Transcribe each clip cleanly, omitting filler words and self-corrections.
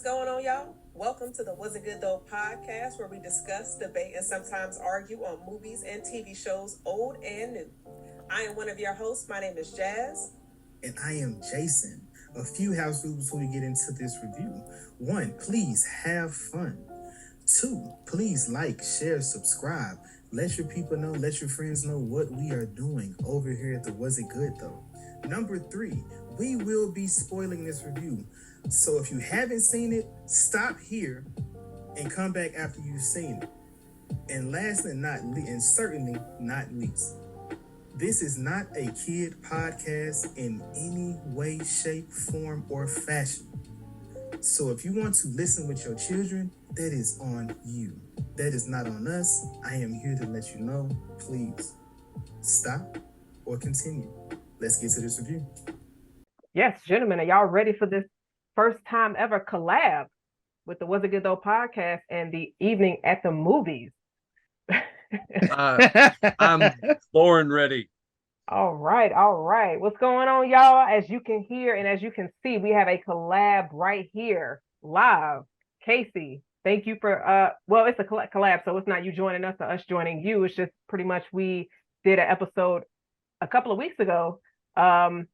going on, y'all? Welcome to the Was It Good Though podcast, where we discuss, debate, and sometimes argue on movies and TV shows, old and new. I am one of your hosts. My name is Jazz. And I am Jason. A few house rules before we get into this review. 1, please have fun. 2, please like, share, subscribe. Let your people know, let your friends know what we are doing over here at the Was It Good Though. Number 3, we will be spoiling this review. So if you haven't seen it, stop here and come back after you've seen it. And lastly, and certainly not least, this is not a kid podcast in any way, shape, form, or fashion. So if you want to listen with your children, that is on you. That is not on us. I am here to let you know. Please stop or continue. Let's get to this review. Yes, gentlemen, are y'all ready for this first time ever collab with the Was It Good Though podcast and the evening at the movies? I'm born ready. All right. What's going on, y'all? As you can hear and as you can see, we have a collab right here live. Kasey, thank you for well, it's a collab, so it's not you joining us or us joining you. It's just pretty much we did an episode a couple of weeks ago on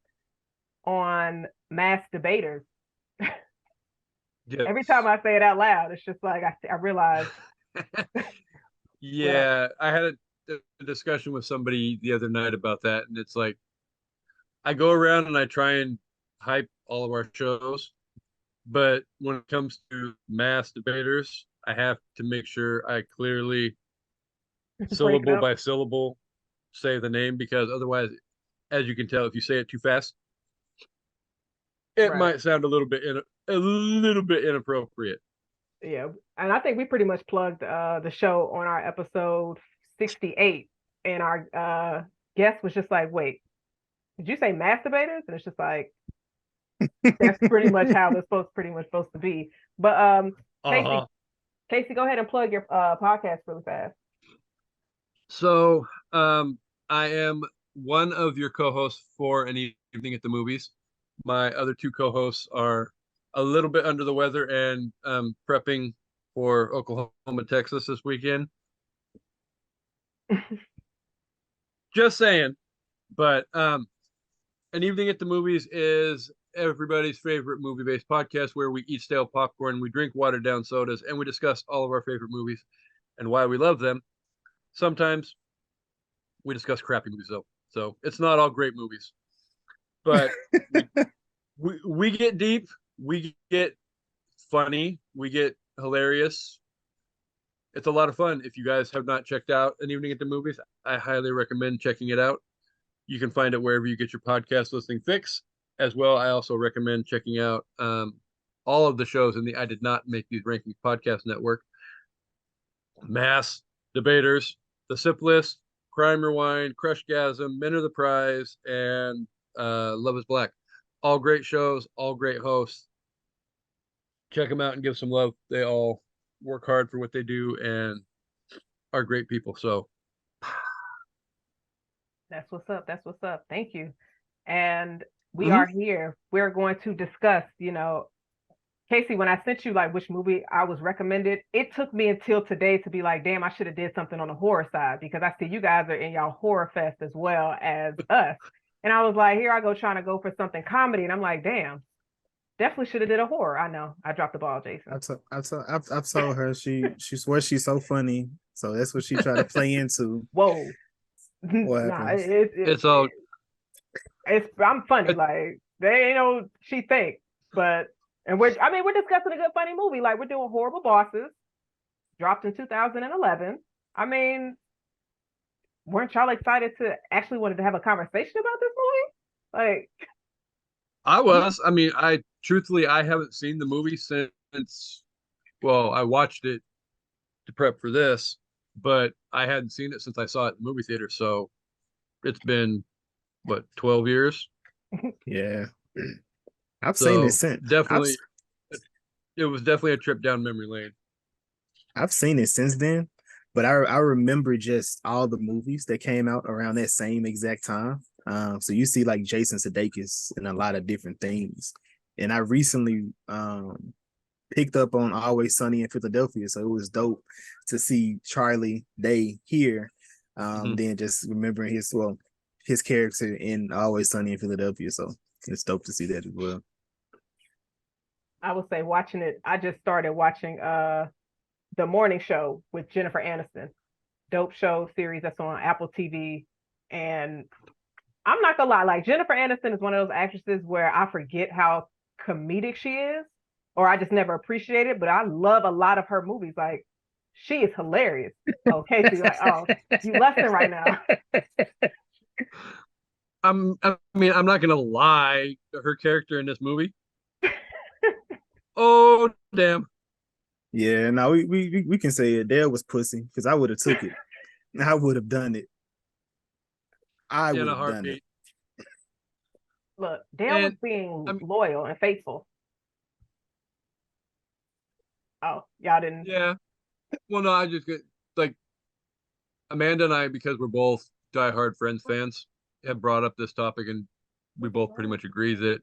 mass debaters. Yes. Every time I say it out loud, it's just like I realize. Yeah, I had a discussion with somebody the other night about that, and it's like I go around and I try and hype all of our shows, but when it comes to mass debaters, I have to make sure I clearly syllable by syllable say the name, because otherwise, as you can tell, if you say it too fast, it might sound a little bit inappropriate. Yeah, and I think we pretty much plugged the show on our episode 68, and our guest was just like, "Wait, did you say masturbators?" And it's just like that's pretty much how it's supposed to be. But Kasey, go ahead and plug your podcast really fast. So, I am one of your co-hosts for An Evening at the Movies. My other two co-hosts are a little bit under the weather and prepping for Oklahoma, Texas this weekend. Just saying. But An Evening at the Movies is everybody's favorite movie-based podcast where we eat stale popcorn, we drink watered-down sodas, and we discuss all of our favorite movies and why we love them. Sometimes we discuss crappy movies, though. So it's not all great movies. But we get deep, we get funny, we get hilarious. It's a lot of fun. If you guys have not checked out An Evening at the Movies, I highly recommend checking it out. You can find it wherever you get your podcast listening fix. As well, I also recommend checking out all of the shows in the I Did Not Make These Rankings podcast network. Mass Debaters, The Sip List, Crime Rewind, Crushgasm, Men Are the Prize, and Love is Black. All great shows, all great hosts. Check them out and give some love. They all work hard for what they do and are great people. So that's what's up. Thank you. And we are here. We're going to discuss, Kasey, when I sent you like which movie I was recommended, it took me until today to be like, damn, I should have did something on the horror side, because I see you guys are in y'all horror fest as well as us. And I was like, here I go trying to go for something comedy. And I'm like, damn, definitely should have did a horror. I know. I dropped the ball, Jason. I've told her she swears she's so funny. So that's what she tried to play into. Whoa. It's all. I'm funny. Like, they ain't no she think. But, and we're discussing a good funny movie. Like, we're doing Horrible Bosses, dropped in 2011. I mean, weren't y'all excited to actually wanted to have a conversation about this movie? Like, I was. I mean, I haven't seen the movie since, well, I watched it to prep for this, but I hadn't seen it since I saw it in the movie theater. So it's been, what, 12 years? Yeah. I've seen it since. Definitely, it was definitely a trip down memory lane. I've seen it since then. But I remember just all the movies that came out around that same exact time. So you see like Jason Sudeikis in a lot of different things. And I recently picked up on Always Sunny in Philadelphia, so it was dope to see Charlie Day here. Then just remembering his character in Always Sunny in Philadelphia, so it's dope to see that as well. I would say watching it. I just started watching The Morning Show with Jennifer Aniston. Dope show series that's on Apple TV. And I'm not gonna lie, like Jennifer Aniston is one of those actresses where I forget how comedic she is, or I just never appreciate it. But I love a lot of her movies. Like she is hilarious. Oh, Kasey, like, oh, you lesson right now. I mean, I'm not gonna lie. Her character in this movie. Oh damn. Yeah, no, we can say Adele was pussy because I would have took it. I would have done it. I would have done it. Look, Dale was being loyal and faithful. Oh, y'all didn't. Yeah. Well, no, I just get like Amanda and I, because we're both diehard Friends fans, have brought up this topic, and we both pretty much agree that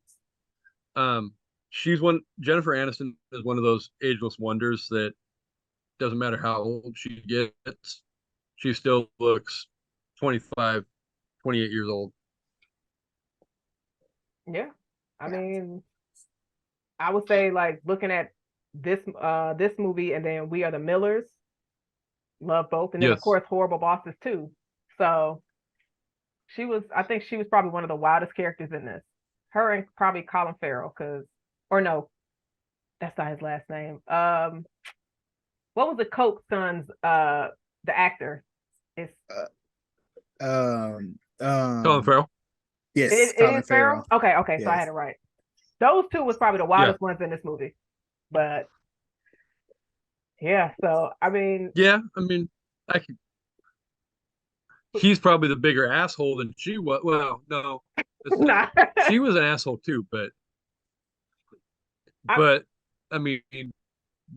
Jennifer Aniston is one of those ageless wonders that doesn't matter how old she gets, she still looks 25, 28 years old. Yeah. I mean, I would say like looking at this movie and then We Are the Millers, love both. And then of course Horrible Bosses too. So I think she was probably one of the wildest characters in this. Her and probably Colin Farrell, no, that's not his last name. What was the Koch son's the actor? It's Colin Farrell. Yes, it is Farrell. Okay, yes. So I had it right. Those two was probably the wildest ones in this movie. But yeah, so I mean, he's probably the bigger asshole than she was. Well, no, she was an asshole too, but I mean,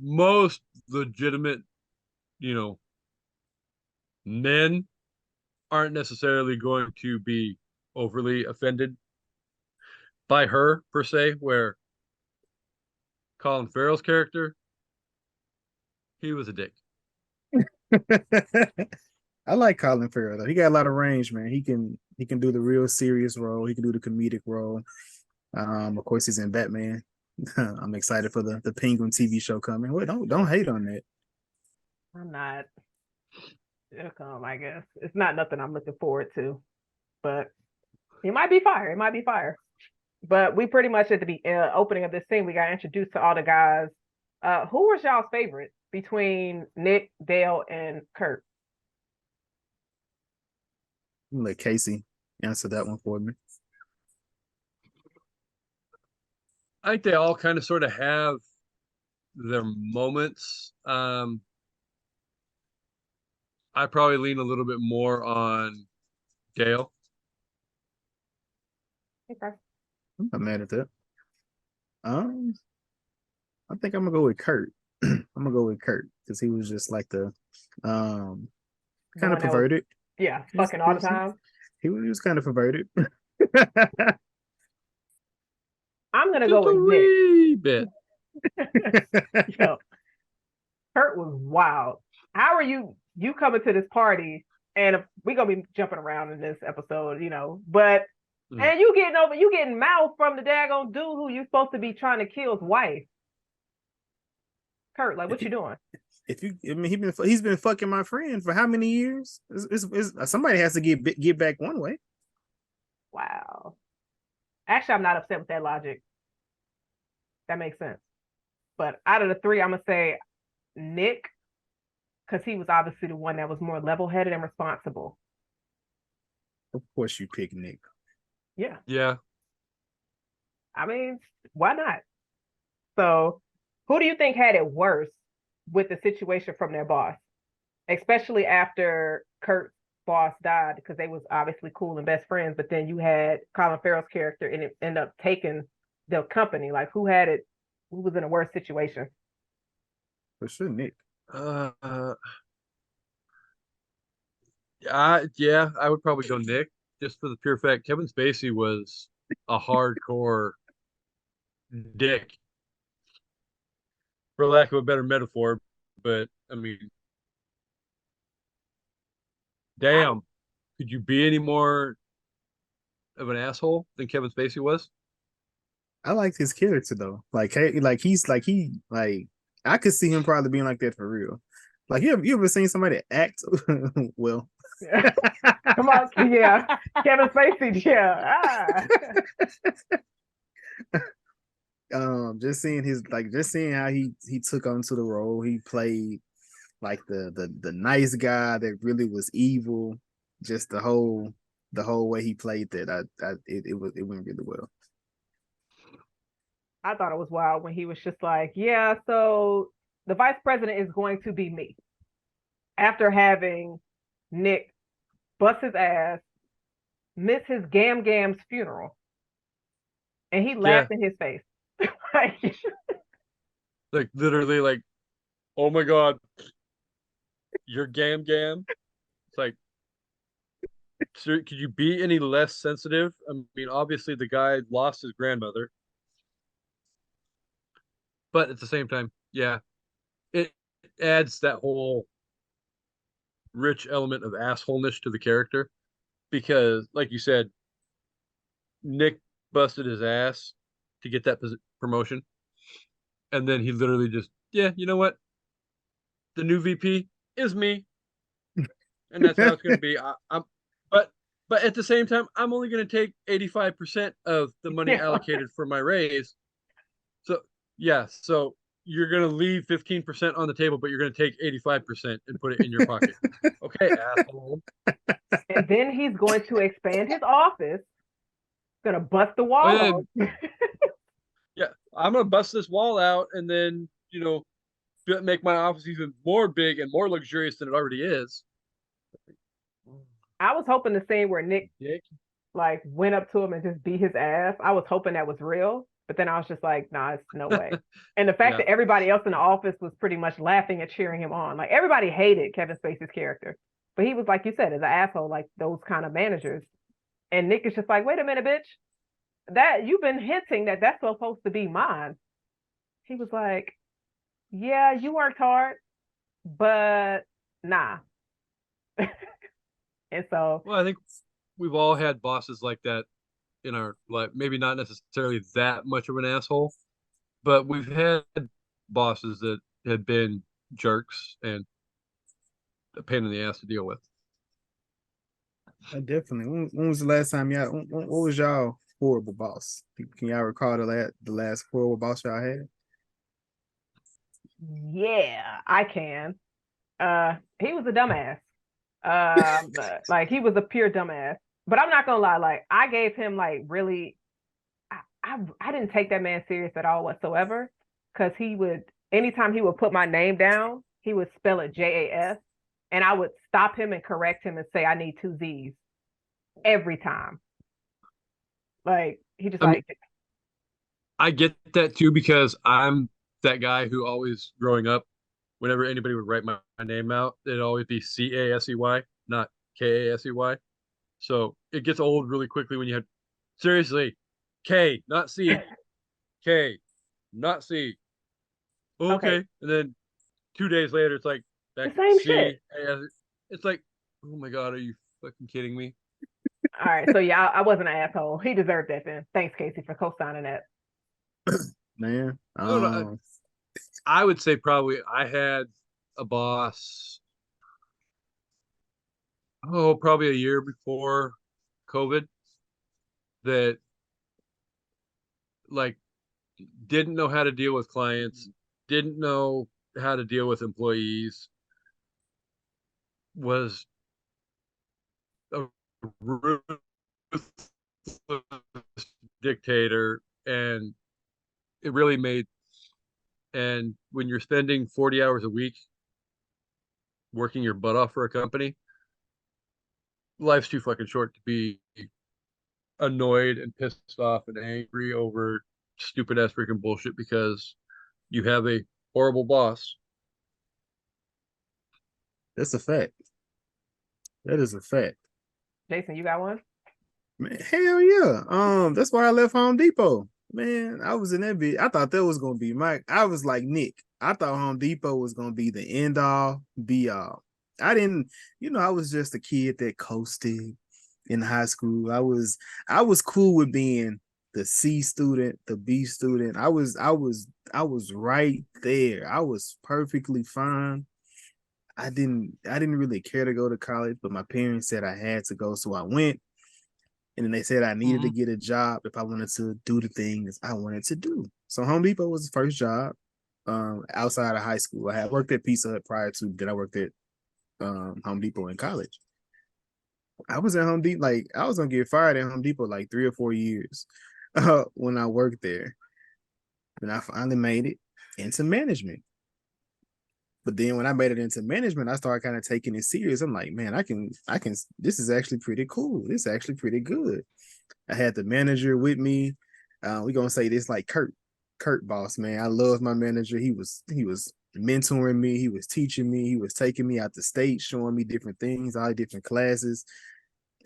most legitimate, men aren't necessarily going to be overly offended by her per se, where Colin Farrell's character, he was a dick. I like Colin Farrell though. He got a lot of range, man. He can do the real serious role. He can do the comedic role. Of course, he's in Batman. I'm excited for the Penguin TV show coming. Wait, don't hate on that. I'm not. It'll come, I guess. It's not nothing I'm looking forward to, but it might be fire. But we pretty much at the opening of this scene, we got introduced to all the guys. Who was y'all's favorite between Nick, Dale, and Kurt? I'm gonna let Kasey answer that one for me. I think they all kind of sort of have their moments. I probably lean a little bit more on Dale. Okay. I'm not mad at that. I think I'm gonna go with Kurt. I'm gonna go with Kurt because he was just like the kind of perverted. Fucking all the time. He was kind of perverted. I'm gonna go with Nick. Bit. Kurt was wild. How are you coming to this party, and we're gonna be jumping around in this episode, but and you getting mouth from the daggone dude who you supposed to be trying to kill's wife. Kurt, like, what you doing? He's been fucking my friend for how many years? Somebody has to get back one way. Wow. Actually, I'm not upset with that logic. That makes sense. But out of the three, I'm gonna say Nick, because he was obviously the one that was more level-headed and responsible. Of course, you pick Nick. Yeah. Yeah. I mean, why not? So, who do you think had it worse with the situation from their boss, especially after Kurt's boss died, because they was obviously cool and best friends, but then you had Colin Farrell's character and it ended up taking the company. Like, who was in a worse situation? For sure, Nick. I would probably go Nick, just for the pure fact Kevin Spacey was a hardcore dick. for lack of a better metaphor. But I mean, I, damn, could you be any more of an asshole than Kevin Spacey was? I liked his character though. Like, hey, like I could see him probably being like that for real. Like, you ever seen somebody act well? come on, yeah, Kevin Spacey, yeah. Just seeing how he took onto the role. He played like the nice guy that really was evil. Just the whole way he played that, it went really well. I thought it was wild when he was just like, yeah, so the vice president is going to be me after having Nick bust his ass, miss his Gam's funeral, and he Yeah, laughed in his face. Like, like literally, like, oh my god, you're Gam Gam. It's like, sir, could you be any less sensitive? I mean, obviously the guy lost his grandmother, but at the same time, yeah, it adds that whole rich element of assholeness to the character because, like you said, Nick busted his ass to get that promotion, and then he literally just, yeah, you know what? The new VP is me, and that's how it's going to be. But but at the same time, I'm only going to take 85% of the money yeah. allocated for my raise. So yeah, so you're going to leave 15% on the table, but you're going to take 85% and put it in your pocket. Okay, asshole. And then he's going to expand his office, gonna bust the Oh wall yeah, out. yeah. I'm going to bust this wall out, and then make my office even more big and more luxurious than it already is. I was hoping the scene where Nick Dick. like went up to him and just beat his ass. I was hoping that was real, but then I was just like, nah, it's no way. And the fact Yeah. that everybody else in the office was pretty much laughing and cheering him on, like everybody hated Kevin Spacey's character, but he was like you said, as an asshole, like those kind of managers. And Nick is just like, wait a minute, bitch, that you've been hinting that that's supposed to be mine. He was like, yeah, you worked hard, but nah. And so Well, I think we've all had bosses like that in our life. Maybe not necessarily that much of an asshole, but we've had bosses that had been jerks and a pain in the ass to deal with. Definitely. When was the last time y'all? What was y'all horrible boss? Can y'all recall the last horrible boss y'all had? yeah, I can. He was a dumbass. But, like he was a pure dumbass. But I'm not gonna lie, like I gave him like really, I didn't take that man serious at all whatsoever, because he would anytime he would put my name down, he would spell it JAS, and I would stop him and correct him and say I need two Z's every time. Like he just I mean, like I get that too because I'm that guy who always growing up, whenever anybody would write my name out, it'd always be Casey, not Kasey. So it gets old really quickly when you have seriously K, not C, K, not C. okay, Okay, and then 2 days later, it's like the back same C. shit. It's like, oh my god, are you fucking kidding me? All right, so yeah, I wasn't an asshole. He deserved that then. Thanks, Kasey, for co-signing that. Man, I don't know. I would say probably I had a boss. Oh, probably a year before COVID that like didn't know how to deal with clients, didn't know how to deal with employees, was a ruthless dictator, and it really made. And when you're spending 40 hours a week working your butt off for a company, life's too fucking short to be annoyed and pissed off and angry over stupid ass freaking bullshit because you have a horrible boss. that's a fact. That is a fact. Jason, you got one? Man, hell yeah. That's why I left Home Depot. Man, I was in that bit. I thought that was gonna be I was like Nick. I thought Home Depot was gonna be the end all, be all. I didn't, I was just a kid that coasted in high school. I was cool with being the C student, the B student. I was right there. I was perfectly fine. I didn't really care to go to college, but my parents said I had to go, so I went. And then they said I needed to get a job if I wanted to do the things I wanted to do. So Home Depot was the first job outside of high school. I had worked at Pizza Hut prior to that. I worked at Home Depot in college. I was at Home Depot, like I was gonna get fired at Home Depot like 3 or 4 years when I worked there. And I finally made it into management. But then when I made it into management, I started kind of taking it serious. I'm like, man, I can, this is actually pretty cool. This is actually pretty good. I had the manager with me. We're gonna say this like Kurt boss, man. I love my manager. He was mentoring me, he was teaching me, he was taking me out the state, showing me different things, all different classes.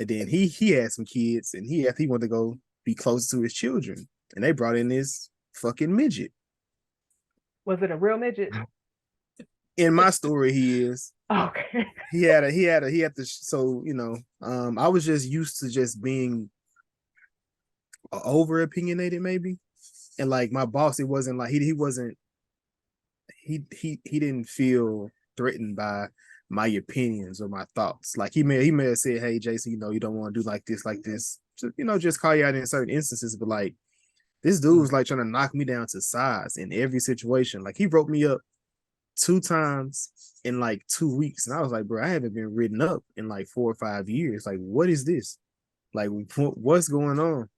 And then he had some kids and he wanted to go be closer to his children. And they brought in this fucking midget. Was it a real midget? In my story, he is. Okay. He had to. So I was just used to just being over opinionated, maybe, and like my boss, it wasn't like he wasn't. He didn't feel threatened by my opinions or my thoughts. Like he may have said, "Hey, Jason, you don't want to do like this, just call you out in certain instances." But like this dude was like trying to knock me down to size in every situation. Like he wrote me up 2 times in like 2 weeks. And I was like, bro, I haven't been written up in like 4 or 5 years. Like, what is this? Like, what's going on?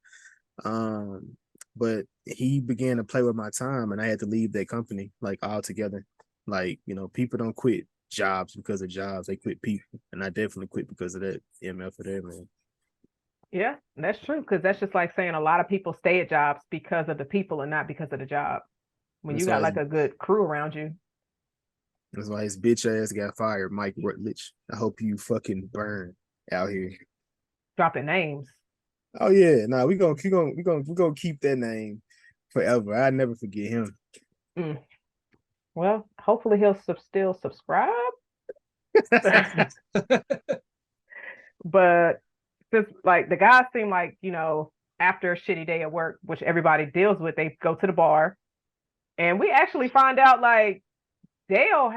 But he began to play with my time and I had to leave that company like altogether. Like, people don't quit jobs because of jobs. They quit people. And I definitely quit because of that. MF for that, man. Yeah, that's true. Because that's just like saying a lot of people stay at jobs because of the people and not because of the job. When you got like a good crew around you. That's why his bitch ass got fired, Mike Rutledge. I hope you fucking burn out here. Dropping names. Oh yeah, we gonna keep that name forever. I never forget him. Well, hopefully he'll still subscribe. But since like the guys seem like after a shitty day at work, which everybody deals with, they go to the bar, and we actually find out like Dale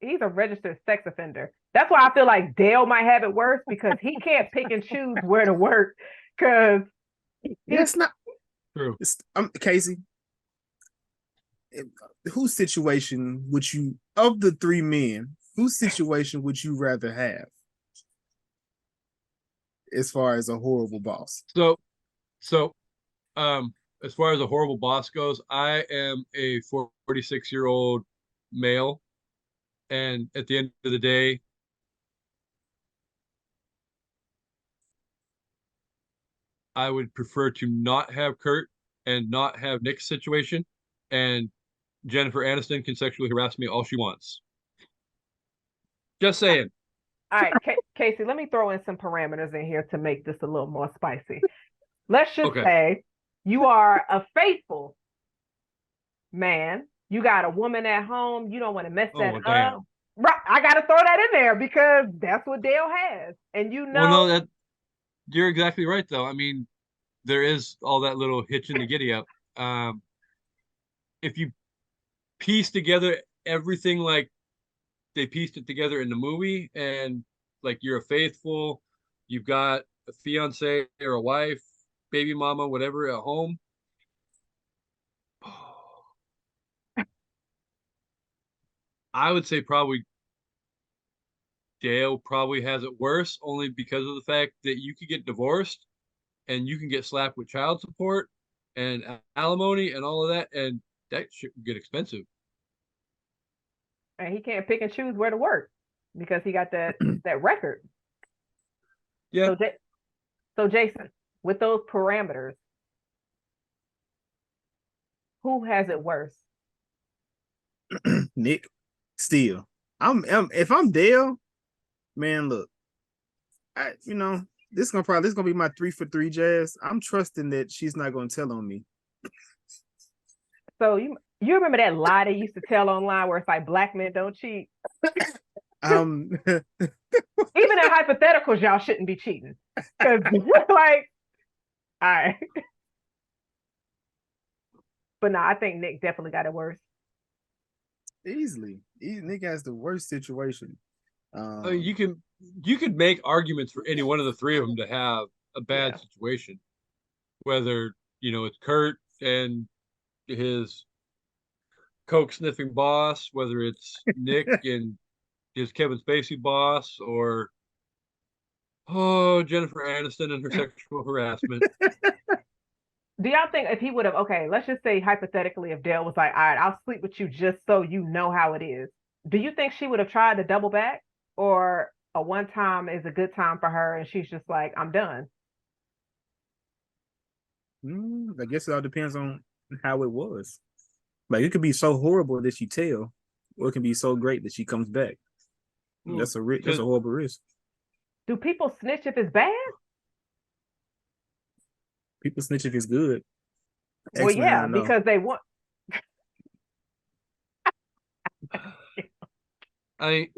he's a registered sex offender. That's why I feel like Dale might have it worse because he can't pick and choose where to work. Because it's not true. Kasey, whose situation would you, of the 3 men, whose situation would you rather have as far as a horrible boss? So, as far as a horrible boss goes, I am a 46-year-old male, and at the end of the day, I would prefer to not have Kurt and not have Nick's situation, and Jennifer Aniston can sexually harass me all she wants. Just saying. All right, Kasey, let me throw in some parameters in here to make this a little more spicy. Let's just say you are a faithful man. You got a woman at home. You don't want to mess that up. Right. I got to throw that in there because that's what Dale has. And Well, no, you're exactly right, though. I mean, there is all that little hitch in the giddy up. If you piece together everything like they pieced it together in the movie, and like you're a faithful, you've got a fiance or a wife, baby mama, whatever at home. I would say probably Dale probably has it worse only because of the fact that you could get divorced and you can get slapped with child support and alimony and all of that, and that should get expensive. And he can't pick and choose where to work because he got that record. Yeah. So Jason, with those parameters, who has it worse? Nick, still. If I'm Dale, man, look, this gonna be my 3 for 3, Jazz. I'm trusting that she's not gonna tell on me. So you remember that lie they used to tell online where it's like black men don't cheat? Even in hypotheticals, y'all shouldn't be cheating. Because like, all right. But no, I think Nick definitely got it worse. Easily. Nick has the worst situation. I mean, you could make arguments for any one of the three of them to have a bad situation, whether it's Kurt and his coke sniffing boss, whether it's Nick and his Kevin Spacey boss, or Jennifer Aniston and her sexual harassment. Do y'all think if he would have, okay, let's just say hypothetically, if Dale was like, all right, I'll sleep with you just so you know how it is. Do you think she would have tried to double back, or a one time is a good time for her and she's just like, I'm done? I guess it all depends on how it was. Like, it could be so horrible that she tell, or it can be so great that she comes back. That's a horrible risk. Do people snitch if it's bad? People snitch if it's good. Well, yeah, because they want. I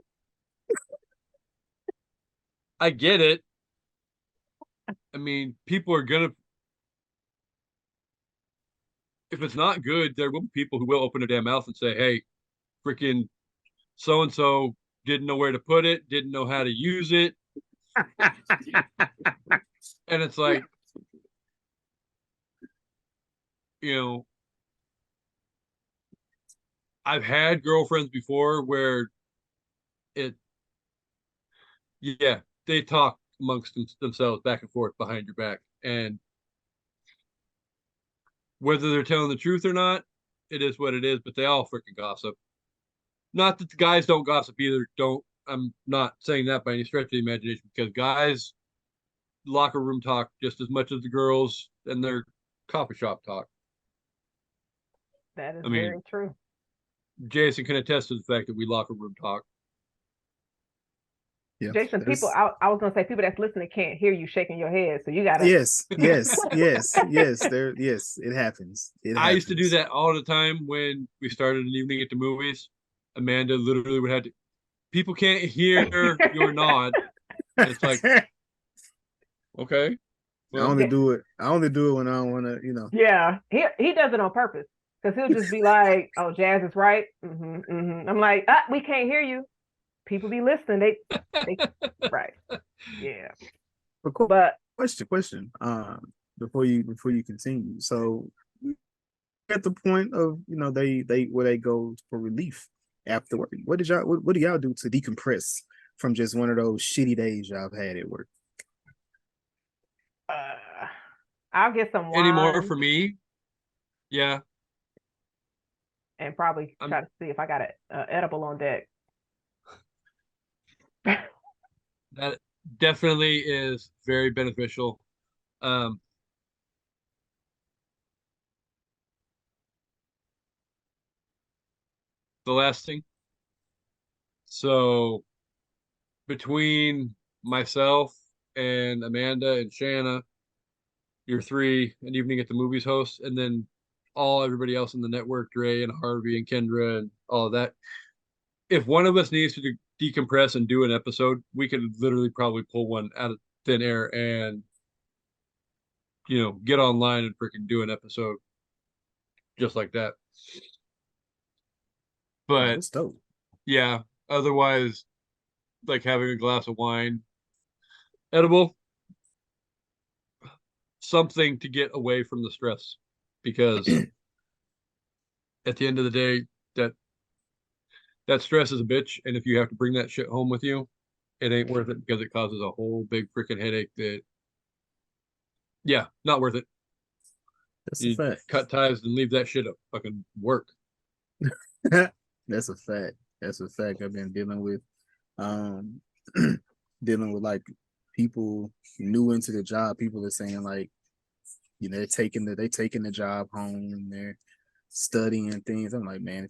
get it. I mean, people are gonna. If it's not good, there will be people who will open their damn mouth and say, "Hey, freaking so and so didn't know where to put it, didn't know how to use it," and it's like, I've had girlfriends before where they talk amongst themselves back and forth behind your back, and whether they're telling the truth or not, it is what it is, but they all freaking gossip. Not that the guys don't gossip either. I'm not saying that by any stretch of the imagination, because guys locker room talk just as much as the girls and their coffee shop talk. That is very true. Jason can attest to the fact that we locker room talk. Yeah, Jason, people, I was gonna say, people that's listening can't hear you shaking your head, so you gotta. Yes, it happens. I used to do that all the time when we started an evening at the movies. Amanda literally would have to. People can't hear your nod. And it's like, okay. Well, I only do it when I don't want to, Yeah, he does it on purpose, because he'll just be like, "Oh, Jazz is right." I'm like, we can't hear you. People be listening. They right. Yeah. But question. Before you continue. So at the point of, where they go for relief afterward. What do y'all do to decompress from just one of those shitty days y'all have had at work? I'll get some wine. Anymore for me? Yeah. And probably try to see if I got an edible on deck. That definitely is very beneficial. The last thing. So between myself and Amanda and Shanna, your three an evening at the movies hosts, and then everybody else in the network, Dre and Harvey and Kendra and all of that. If one of us needs to decompress and do an episode, we could literally probably pull one out of thin air and get online and freaking do an episode just like that. But that's dope. Yeah, otherwise, like having a glass of wine, edible, something to get away from the stress, because at the end of the day, that stress is a bitch, and if you have to bring that shit home with you, it ain't worth it, because it causes a whole big freaking headache not worth it. That's you a fact. Cut ties and leave that shit at fucking work. That's a fact. I've been dealing with like people new into the job. People are saying like, they're taking the job home, they're studying things. I'm like, man,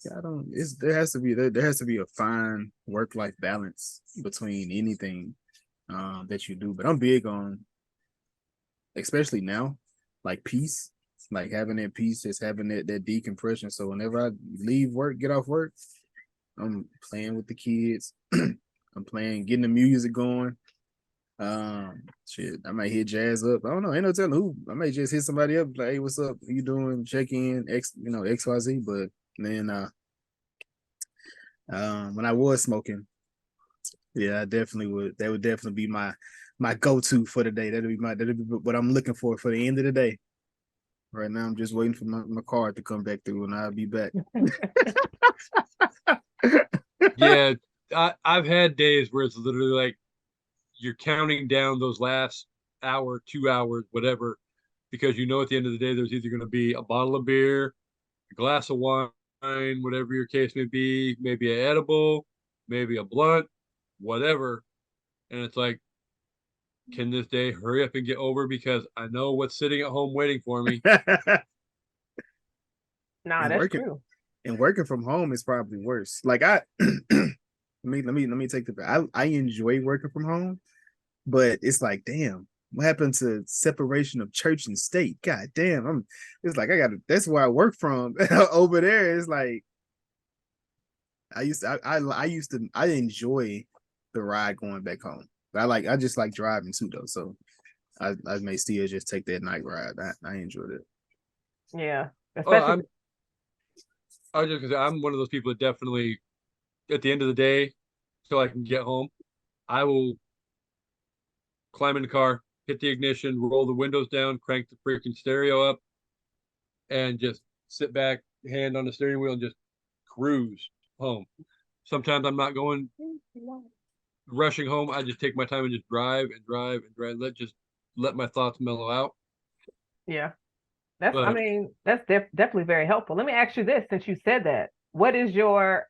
there has to be a fine work-life balance between anything that you do. But I'm big on especially now, like peace, like having that peace, just having that decompression. So whenever I leave work, get off work, I'm playing with the kids. I'm playing, getting the music going. Shit, I might hit Jazz up. I don't know. Ain't no telling who. I may just hit somebody up like, "Hey, what's up? How you doing? Check in, XYZ." But then, when I was smoking, yeah, I definitely would. That would definitely be my go-to for the day. That'd be what I'm looking for the end of the day. Right now, I'm just waiting for my card to come back through, and I'll be back. Yeah, I've had days where it's literally like you're counting down those last hour, 2 hours, whatever, because you know at the end of the day there's either going to be a bottle of beer, a glass of wine, whatever your case may be, maybe an edible, maybe a blunt, whatever. And it's like, can this day hurry up and get over because I know what's sitting at home waiting for me. Nah, that's true. And working from home is probably worse. Like let me take I enjoy working from home, but it's like, damn, what happened to separation of church and state? God damn, it's like that's where I work from. Over there, it's like I enjoy the ride going back home. But I just like driving too though. So I may still just take that night ride. I enjoyed it. Yeah. Especially I'm one of those people that definitely at the end of the day, till I can get home, I will climb in the car, hit the ignition, roll the windows down, crank the freaking stereo up, and just sit back, hand on the steering wheel, and just cruise home. Sometimes I'm not going rushing home. I just take my time and just drive and drive and drive. Let my thoughts mellow out. Yeah. That's definitely very helpful. Let me ask you this, since you said that. What is your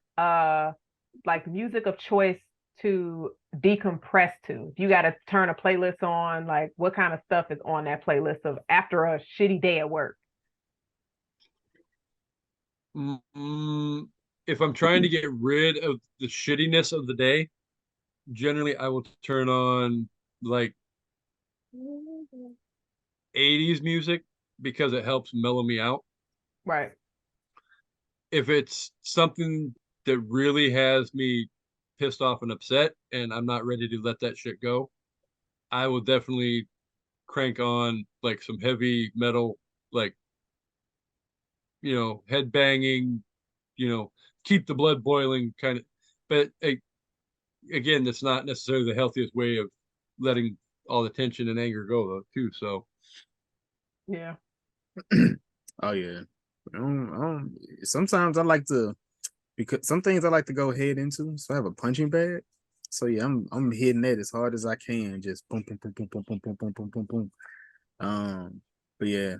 like music of choice to decompress to? If you got to turn a playlist on, like what kind of stuff is on that playlist of after a shitty day at work? If I'm trying to get rid of the shittiness of the day, generally I will turn on like 80s music because it helps mellow me out. Right. If it's something that really has me pissed off and upset and I'm not ready to let that shit go, I will definitely crank on like some heavy metal, like, head banging, keep the blood boiling kind of. But again, that's not necessarily the healthiest way of letting all the tension and anger go, though, too. So, yeah. Oh yeah. Sometimes I like to, because some things I like to go head into. So I have a punching bag. So yeah, I'm hitting that as hard as I can. Just boom, boom, boom, boom, boom, boom, boom, boom, boom, boom, boom. But yeah,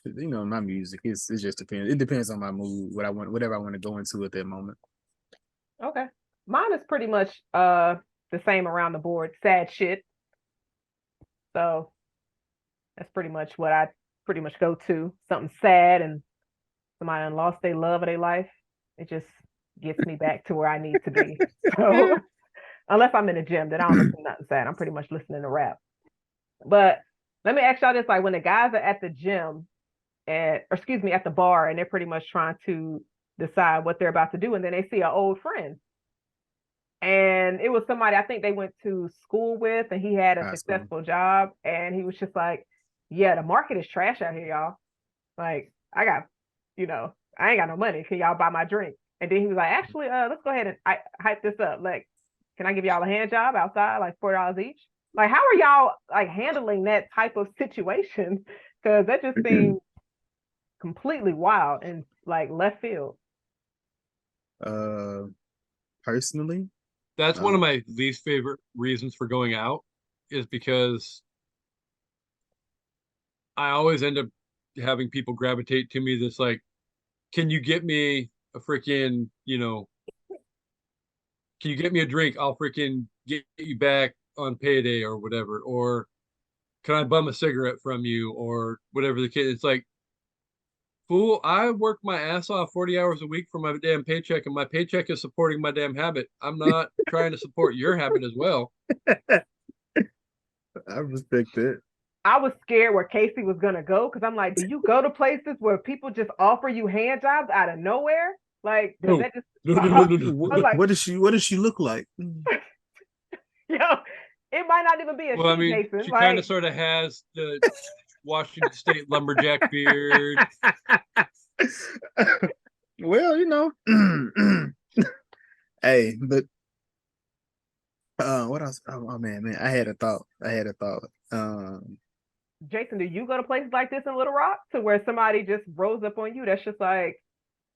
my music it just depends. It depends on my mood, whatever I want to go into at that moment. Okay. Mine is pretty much the same around the board. Sad shit. So that's pretty much what I pretty much go to. Something sad and somebody done lost their love of their life. It just gets me back to where I need to be. So unless I'm in the gym, then I don't listen to nothing sad. I'm pretty much listening to rap. But let me ask y'all this: like when the guys are at the gym at the bar, and they're pretty much trying to decide what they're about to do, and then they see an old friend. And it was somebody I think they went to school with, and he had a successful job, and he was just like, yeah, the market is trash out here, y'all. Like, I ain't got no money. Can y'all buy my drink? And then he was like, actually, let's go ahead and hype this up. Like, can I give y'all a hand job outside, like $4 each? Like, how are y'all like handling that type of situation? Because that just seems completely wild and like left field. Personally, that's one of my least favorite reasons for going out, is because I always end up having people gravitate to me that's like, can you get me a freaking, can you get me a drink? I'll freaking get you back on payday or whatever. Or can I bum a cigarette from you or whatever the case? It's like, fool, I work my ass off 40 hours a week for my damn paycheck, and my paycheck is supporting my damn habit. I'm not trying to support your habit as well. I respect that. I was scared where Kasey was gonna go because I'm like, do you go to places where people just offer you hand jobs out of nowhere? Like, because No, that just I was What, like, what does she look like? yo, it might not even be a Well, I she, mean, Jason. she kind of Like, sort of has the Washington State lumberjack beard. Well, hey, but what else? Oh man, I had a thought. Jason, do you go to places like this in Little Rock to where somebody just rolls up on you? That's just like,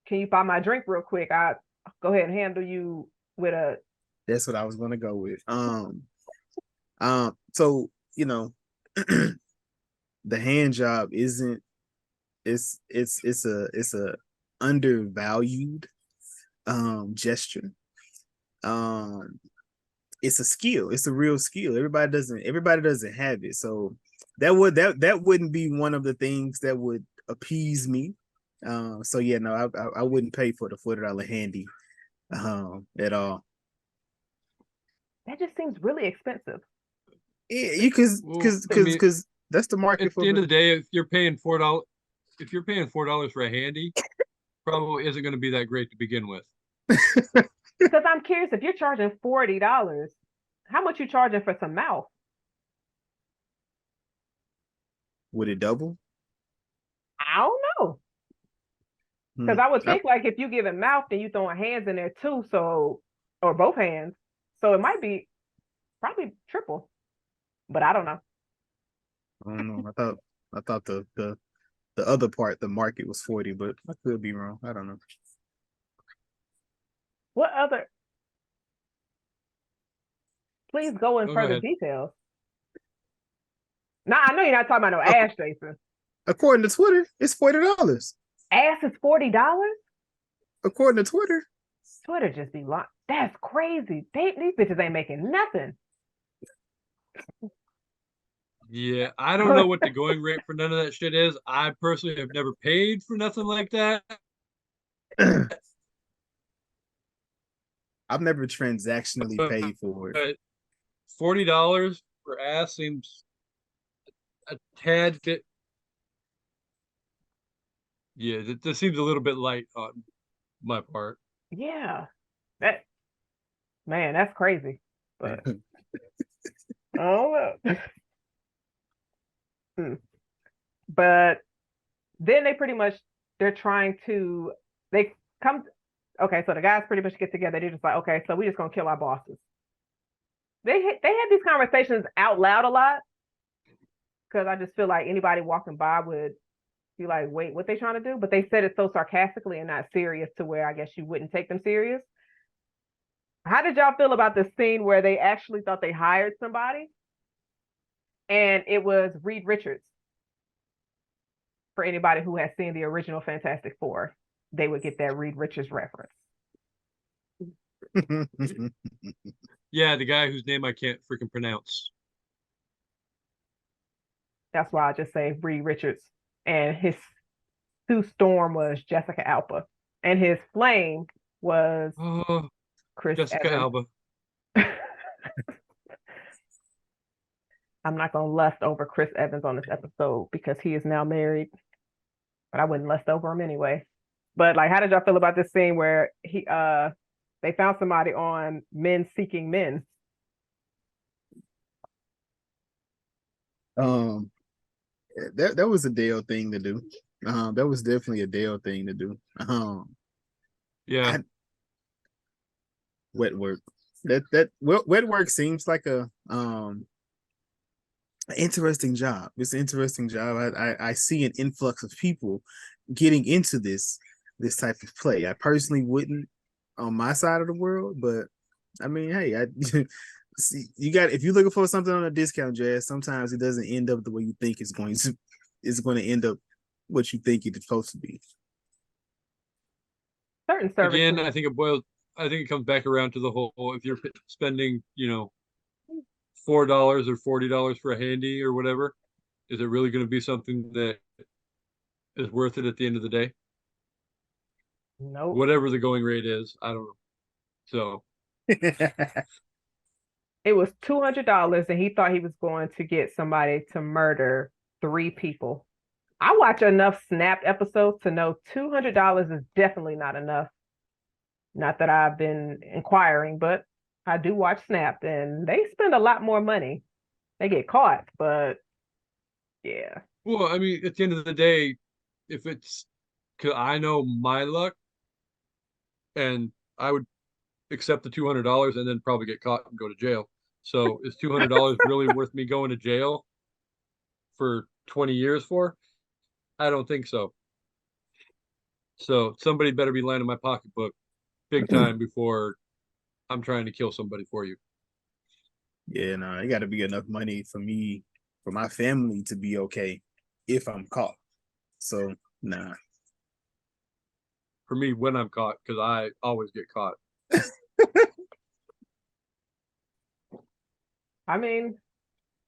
can you buy my drink real quick? I go ahead and handle you with a. That's what I was gonna go with. So the hand job isn't. It's a undervalued gesture. It's a skill. It's a real skill. Everybody doesn't have it. So that wouldn't be one of the things that would appease me. So yeah, no, I wouldn't pay for the $40 handy at all. That just seems really expensive. Yeah, you Well, I mean, because that's the market at for the end the. of the day, if you're paying $4 for a handy, probably isn't going to be that great to begin with. Because I'm curious, if you're charging $40, how much you charging for some mouth? Would it double? I don't know. Because I would think like if you give it mouth, then you throwing hands in there too, so or both hands. So it might be probably triple. But I don't know. I don't know. I thought the other part, the market was 40, but I could be wrong. I don't know. What other please go in Go further ahead. details. Nah, I know you're not talking about no ass, Jason. According to Twitter, it's $40. Ass is $40? According to Twitter. Twitter just be lying. That's crazy. These bitches ain't making nothing. Yeah, I don't know what the going rate for none of that shit is. I personally have never paid for nothing like that. I've never transactionally paid for it. But $40 for ass seems a tad bit. Yeah, that seems a little bit light on my part. Yeah. That's crazy. But oh well. But then they're trying to they come okay, so the guys pretty much get together. They're just like, okay, so we're just gonna kill our bosses. They had these conversations out loud a lot because I just feel like anybody walking by would be like, wait, what they trying to do? But they said it so sarcastically and not serious to where I guess you wouldn't take them serious. How did y'all feel about the scene where they actually thought they hired somebody and it was Reed Richards? For anybody who has seen the original Fantastic Four, they would get that Reed Richards reference. Yeah, the guy whose name I can't freaking pronounce. That's why I just say Reed Richards. And his Sue Storm was Jessica Alba. And his Flame was Chris Jessica Evans. Alba. I'm not going to lust over Chris Evans on this episode because he is now married. But I wouldn't lust over him anyway. But like, how did y'all feel about this scene where they found somebody on Men Seeking Men? That was a Dale thing to do. That was definitely a Dale thing to do. Yeah. Wet work. Wet work seems like a interesting job. It's an interesting job. I see an influx of people getting into this type of play. I personally wouldn't on my side of the world, but I mean, hey, see, if you're looking for something on a discount, Jazz, sometimes it doesn't end up the way you think it's going to. It's going to end up what you think it's supposed to be. Certain services. Again, I think it comes back around to the whole, if you're spending, $4 or $40 for a handy or whatever, is it really going to be something that is worth it at the end of the day? Nope. Whatever the going rate is, I don't know. So It was $200, and he thought he was going to get somebody to murder 3 people. I watch enough Snapped episodes to know $200 is definitely not enough. Not that I've been inquiring, but I do watch Snapped, and they spend a lot more money. They get caught, but yeah. Well, I mean, at the end of the day, if it's, cause I know my luck, and I would accept the $200 and then probably get caught and go to jail. So is $200 really worth me going to jail for 20 years for? I don't think so. So somebody better be landing my pocketbook big time before I'm trying to kill somebody for you. Yeah, no, it got to be enough money for me, for my family to be okay if I'm caught. So, nah. For me, when I'm caught, because I always get caught. I mean,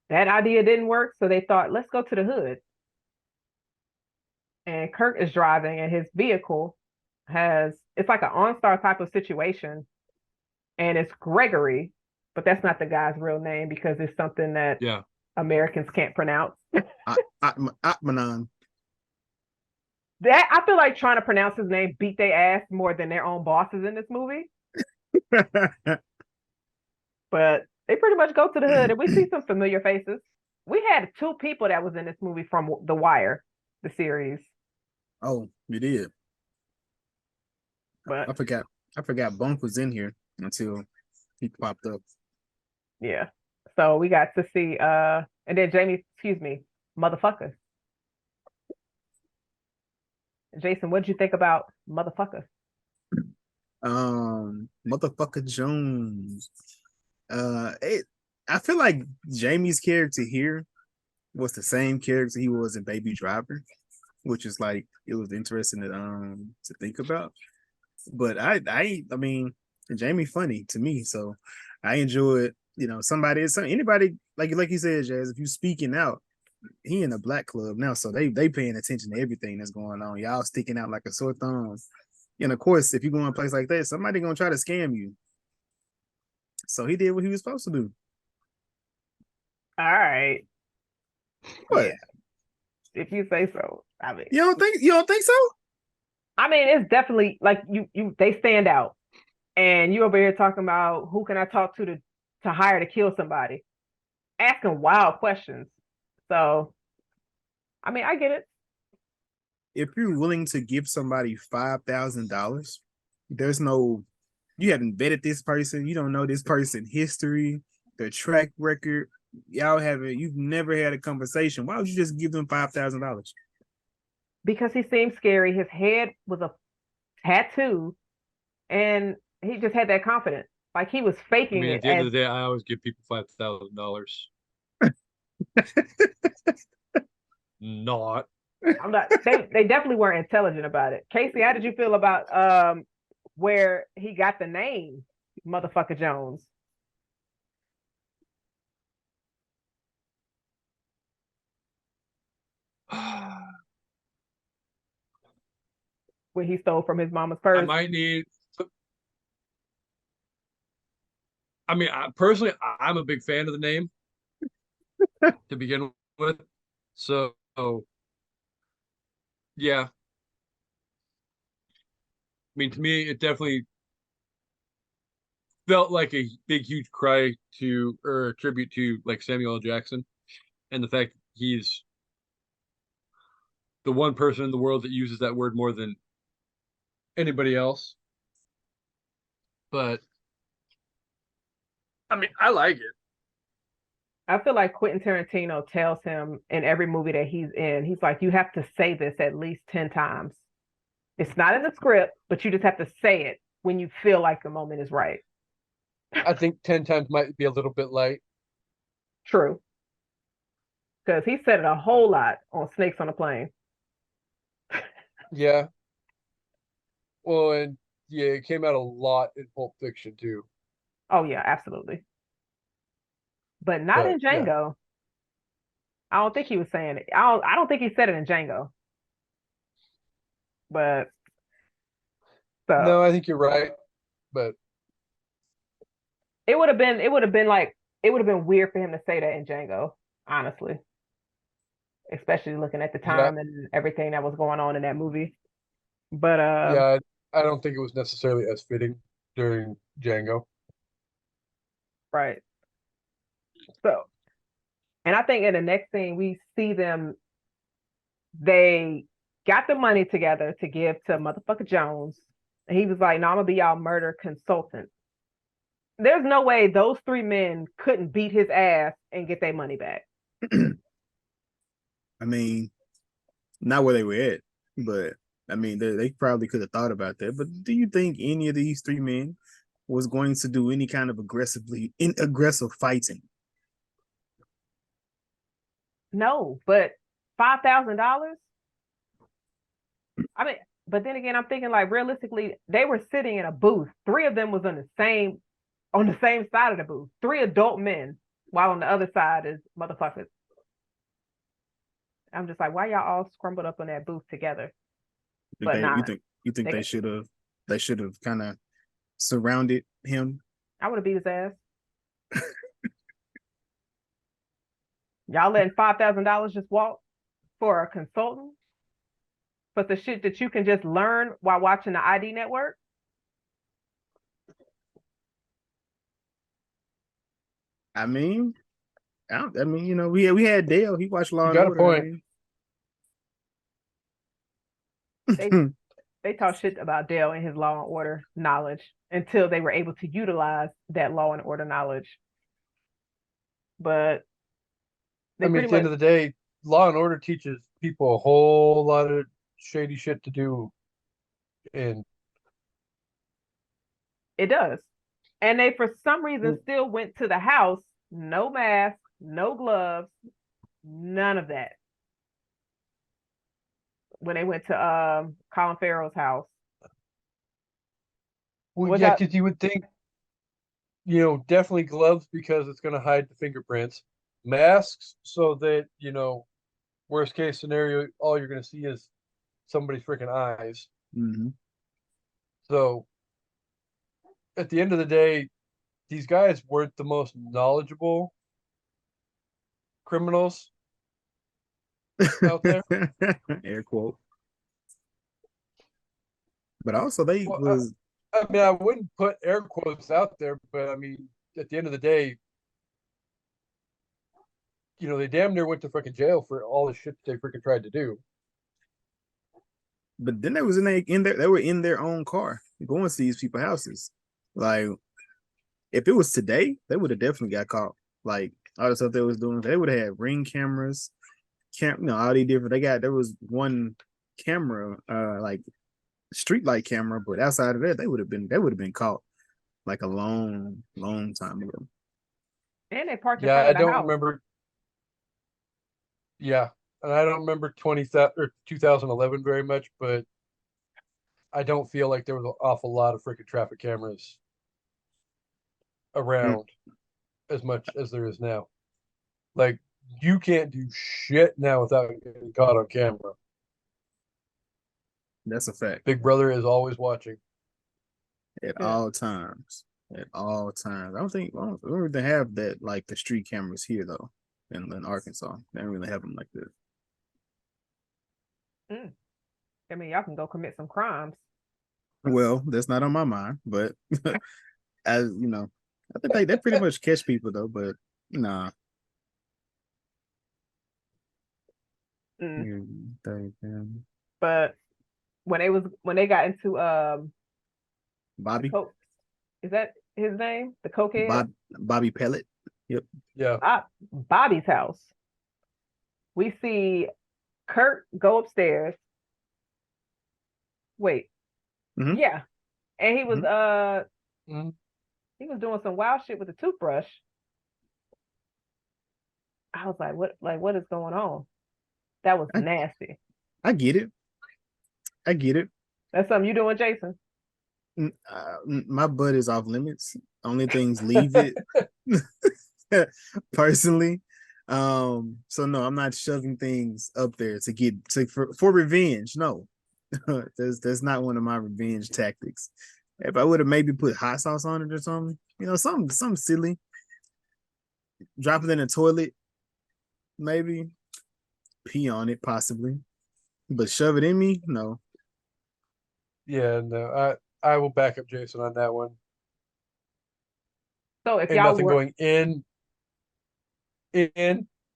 that idea didn't work, so they thought, let's go to the hood. And Kirk is driving, and his vehicle it's like an OnStar type of situation, and it's Gregory, but that's not the guy's real name because it's something that Americans can't pronounce. Atmanon. That I feel like trying to pronounce his name beat their ass more than their own bosses in this movie. But they pretty much go to the hood, and we see some familiar faces. We had 2 people that was in this movie from The Wire, the series. Oh, you did. But I forgot Bunk was in here until he popped up. Yeah. So we got to see and then Jamie, motherfucker. Jason, what did you think about motherfucker? Motherfucker Jones. I feel like Jamie's character here was the same character he was in Baby Driver, which is like it was interesting to think about. But I mean, Jamie funny to me, so I enjoyed. Anybody like you said, Jazz. If you speaking out, he in a black club now, so they paying attention to everything that's going on. Y'all sticking out like a sore thumb. And of course, if you go in a place like that, somebody gonna try to scam you. So he did what he was supposed to do. All right. What? Yeah. If you say so. I mean, you don't think so? I mean, it's definitely like they stand out. And you over here talking about who can I talk to hire to kill somebody, asking wild questions. So, I mean, I get it. If you're willing to give somebody $5,000, you haven't vetted this person. You don't know this person's history, their track record. You've never had a conversation. Why would you just give them $5,000? Because he seemed scary. His head was a tattoo, and he just had that confidence. Like he was faking it. At the end of the day, I always give people $5,000. Not. I'm not. They definitely weren't intelligent about it. Kasey, how did you feel about where he got the name Motherfucker Jones? When he stole from his mama's purse. I might need. I mean, personally, I'm a big fan of the name to begin with. So, yeah. I mean, to me, it definitely felt like a big, huge cry or a tribute to like Samuel L. Jackson, and the fact that he's the one person in the world that uses that word more than anybody else. But I mean, I like it. I feel like Quentin Tarantino tells him in every movie that he's in, he's like, you have to say this at least 10 times. It's not in the script, but you just have to say it when you feel like the moment is right. I think 10 times might be a little bit light. True. Because he said it a whole lot on Snakes on a Plane. Yeah. Well, and yeah, it came out a lot in Pulp Fiction too. Oh yeah, absolutely. But not in Django. Yeah. I don't think he was saying it. I don't think he said it in Django. But no, I think you're right. But it would have been like it would have been weird for him to say that in Django, honestly, especially looking at the Yeah, time and everything that was going on in that movie. But yeah. I don't think it was necessarily as fitting during Django. right. So, and I think in the next scene we see them. They got the money together to give to motherfucker Jones, and he was like, "No, I'm gonna be y'all murder consultant." There's no way those three men couldn't beat his ass and get their money back. I mean, not where they were at, but I mean, they probably could have thought about that. But do you think any of these three men was going to do any kind of aggressive fighting? No, but $5,000. I mean, but then again, I'm thinking like realistically, they were sitting in a booth. Three of them was on the same side of the booth. Three adult men, while on the other side is motherfuckers. I'm just like, why y'all all scrambled up on that booth together? But You think they should have kind of surrounded him? I would have beat his ass. Y'all letting $5,000 just walk for a consultant? For the shit that you can just learn while watching the ID network? I mean, you know, we had Dale. He watched Law You and got a Order. point. They talk shit about Dale and his Law and Order knowledge until they were able to utilize that Law and Order knowledge. But I mean, at the end of the day, Law and Order teaches people a whole lot of shady shit to do, and it does. And they, for some reason, still went to the house, no mask, no gloves, none of that. When they went to Colin Farrell's house. well, yeah, because you would think, you know, definitely gloves because it's going to hide the fingerprints, masks so that, you know, worst case scenario, all you're going to see is somebody's freaking eyes. Mm-hmm. So at the end of the day, these guys weren't the most knowledgeable criminals out there. Air quote. But also they was. I mean, I wouldn't put air quotes out there, but I mean, at the end of the day, you know, they damn near went to freaking jail for all the shit they freaking tried to do. But then they was they were in their own car going to these people's houses. Like, if it was today, they would have definitely got caught. Like all the stuff they was doing, they would have had ring cameras, all these different. There was one camera, like street light camera, but outside of that, they would have been caught like a long time ago. And they parked in front of the house. Remember. Yeah, and I don't remember 2011 very much, but I don't feel like there was an awful lot of freaking traffic cameras around as much as there is now. Like, you can't do shit now without getting caught on camera. That's a fact. Big Brother is always watching at all times. At all times. I don't really have that, like the street cameras here though. In Arkansas, they don't really have them like this. I mean, y'all can go commit some crimes. Well, that's not on my mind, but as you know, I think they pretty much catch people though. But nah. But when they got into Bobby, is that his name? The cokehead? Bobby Pellet. Yep. Yeah. Bobby's house. We see Kurt go upstairs. Wait. Mm-hmm. Yeah. And he was he was doing some wild shit with a toothbrush. I was like, what is going on? That was nasty. I get it. That's something you doing, Jason? My butt is off limits. Only things leave it. Personally, so no, I'm not shoving things up there for revenge. No, that's not one of my revenge tactics. If I would have maybe put hot sauce on it or something, something silly, drop it in the toilet, maybe. Pee on it, possibly. But shove it in me? No. Yeah, no, I will back up Jason on that one. So if Ain't y'all nothing were going in,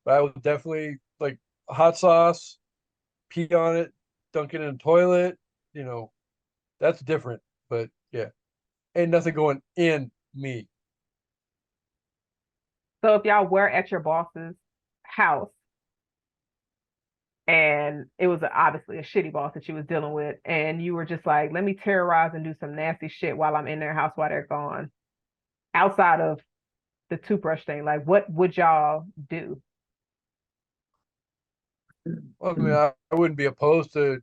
but I would definitely like hot sauce, pee on it, dunk it in a toilet. You know, that's different. But yeah, ain't nothing going in me. so if y'all were at your boss's house and it was obviously a shitty boss that you was dealing with, and you were just like, let me terrorize and do some nasty shit while I'm in their house while they're gone, outside of the toothbrush thing, like what would y'all do? Well, I mean, I wouldn't be opposed to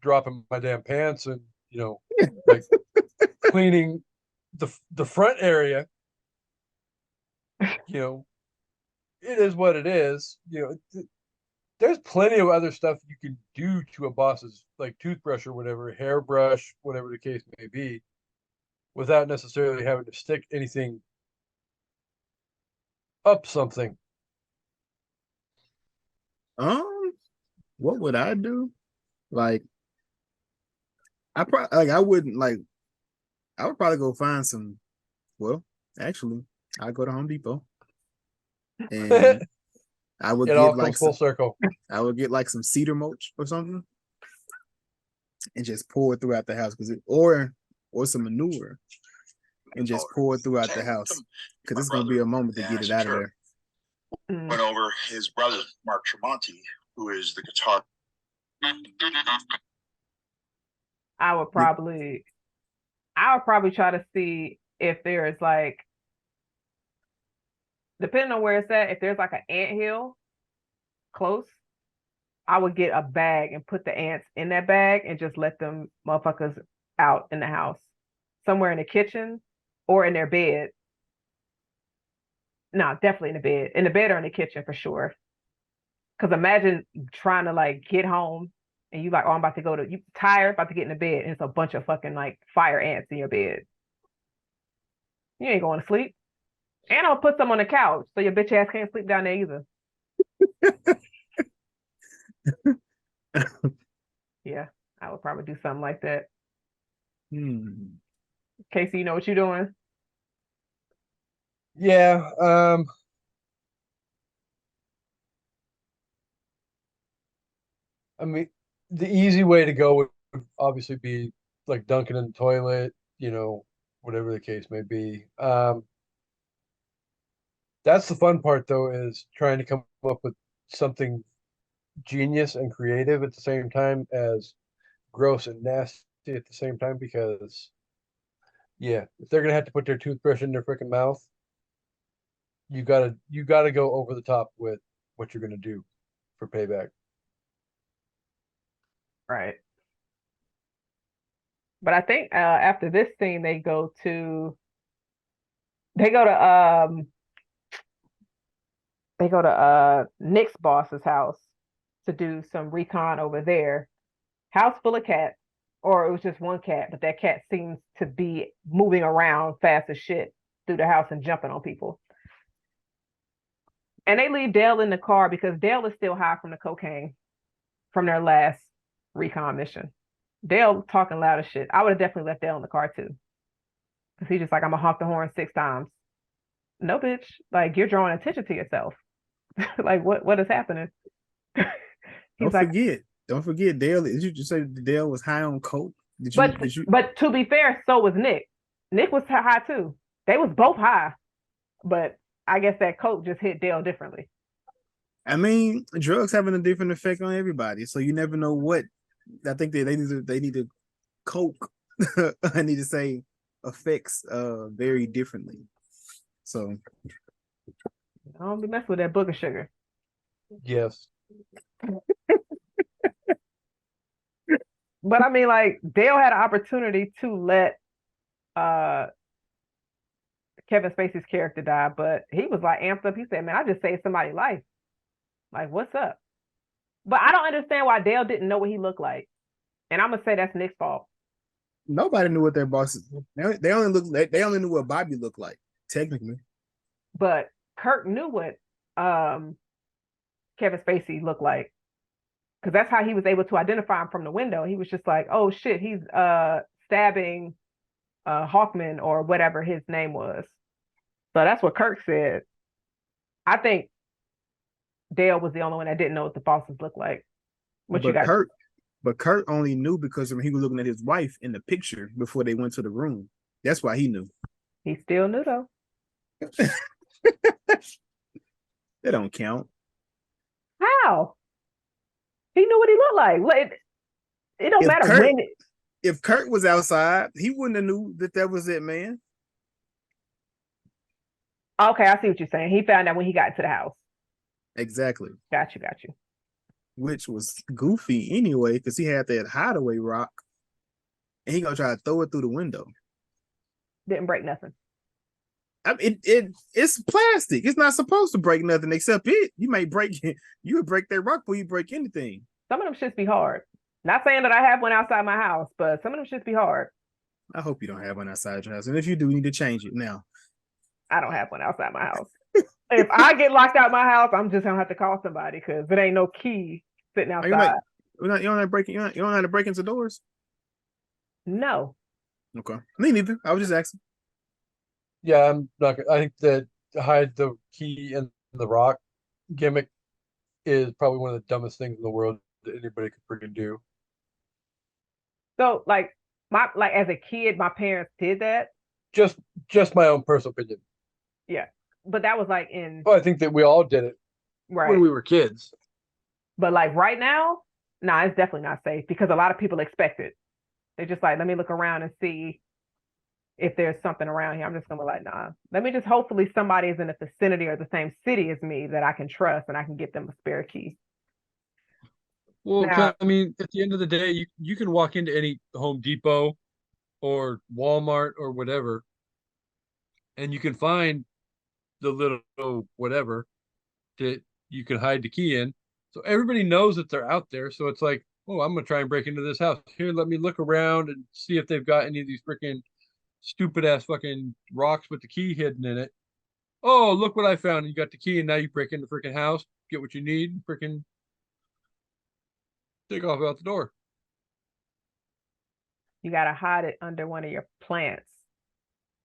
dropping my damn pants and like cleaning the front area. You know, it is what it is. There's plenty of other stuff you can do to a boss's like toothbrush or whatever, hairbrush, whatever the case may be, without necessarily having to stick anything up something. What would I do? Like, I wouldn't like. I would probably go find some. Well, actually, I'd go to Home Depot, and I would It get all like comes full circle. I would get like some cedar mulch or something, and just pour it throughout the house, or some manure, and just pour it throughout the house, because it's gonna be a moment to get it out of there. Went over his brother Mark Tremonti, who is the guitar. I would probably try to see if there's like, depending on where it's at, if there's like an anthill close, I would get a bag and put the ants in that bag and just let them motherfuckers out in the house, somewhere in the kitchen or in their bed. No, definitely in the bed or in the kitchen for sure. Because imagine trying to like get home and you like, oh, I'm about to you tired, about to get in the bed, and it's a bunch of fucking like fire ants in your bed. You ain't going to sleep. And I'll put some on the couch so your bitch ass can't sleep down there either. Yeah, I would probably do something like that. Kasey, you know what you're doing? Yeah. I mean, the easy way to go would obviously be like dunking in the toilet, whatever the case may be. That's the fun part, though, is trying to come up with something genius and creative at the same time as gross and nasty at the same time. Because, yeah, if they're gonna have to put their toothbrush in their freaking mouth, you gotta go over the top with what you're gonna do for payback. Right. But I think after this scene, they go to Nick's boss's house to do some recon over there. House full of cats, or it was just one cat, but that cat seems to be moving around fast as shit through the house and jumping on people. And they leave Dale in the car because Dale is still high from the cocaine from their last recon mission. Dale talking loud as shit. I would have definitely left Dale in the car too. Because he's just like, I'm going to honk the horn 6 times. No, bitch. Like, you're drawing attention to yourself. Like, what is happening? Don't forget, Dale. Did you just say Dale was high on coke? But to be fair, so was Nick. Nick was high too. They was both high. But I guess that coke just hit Dale differently. I mean, drugs having a different effect on everybody, so you never know what. I think they need to coke. I need to say affects very differently. So I don't be messing with that booger sugar. Yes. But I mean, like, Dale had an opportunity to let Kevin Spacey's character die, but he was like amped up. He said, man, I just saved somebody's life. Like, what's up? But I don't understand why Dale didn't know what he looked like. And I'm gonna say that's Nick's fault. Nobody knew what their bosses. They only knew what Bobby looked like, technically. But Kirk knew what Kevin Spacey looked like, because that's how he was able to identify him from the window. He was just like, oh shit, he's stabbing Hawkman or whatever his name was. So that's what Kirk said. I think Dale was the only one that didn't know what the bosses looked like. What you got? But Kurt only knew because he was looking at his wife in the picture before they went to the room. That's why he knew. He still knew though. That don't count. How? He knew what he looked like. It don't matter when. If Kurt was outside, he wouldn't have knew that was it, man. Okay, I see what you're saying. He found out when he got to the house. Exactly. Got you. Which was goofy anyway, because he had that hideaway rock, and he gonna try to throw it through the window. Didn't break nothing. I mean, it's plastic. It's not supposed to break nothing except it. You may break it. You would break that rock before you break anything. Some of them shits be hard. Not saying that I have one outside my house, but some of them shits be hard. I hope you don't have one outside your house, and if you do, you need to change it now. I don't have one outside my house. If I get locked out my house, I'm just gonna have to call somebody because there ain't no key sitting outside. You don't know how to break into doors? No. Okay. Me neither. I was just asking. Yeah, I'm not. I think that hide the key in the rock gimmick is probably one of the dumbest things in the world that anybody could freaking do. So, like as a kid, my parents did that. Just my own personal opinion. Yeah, but that was like in. Well, I think that we all did it when we were kids. But like right now, nah, it's definitely not safe because a lot of people expect it. They're just like, let me look around and see if there's something around here. I'm just gonna be like, nah. Let me just hopefully somebody is in the vicinity or the same city as me that I can trust and I can get them a spare key. Well, now, I mean, at the end of the day, you can walk into any Home Depot or Walmart or whatever, and you can find the little whatever that you can hide the key in. So everybody knows that they're out there. So it's like, oh, I'm gonna try and break into this house. Here, let me look around and see if they've got any of these freaking stupid ass fucking rocks with the key hidden in it. Oh, look what I found. And you got the key, and now you break into the freaking house, get what you need, freaking take off out the door. You gotta hide it under one of your plants.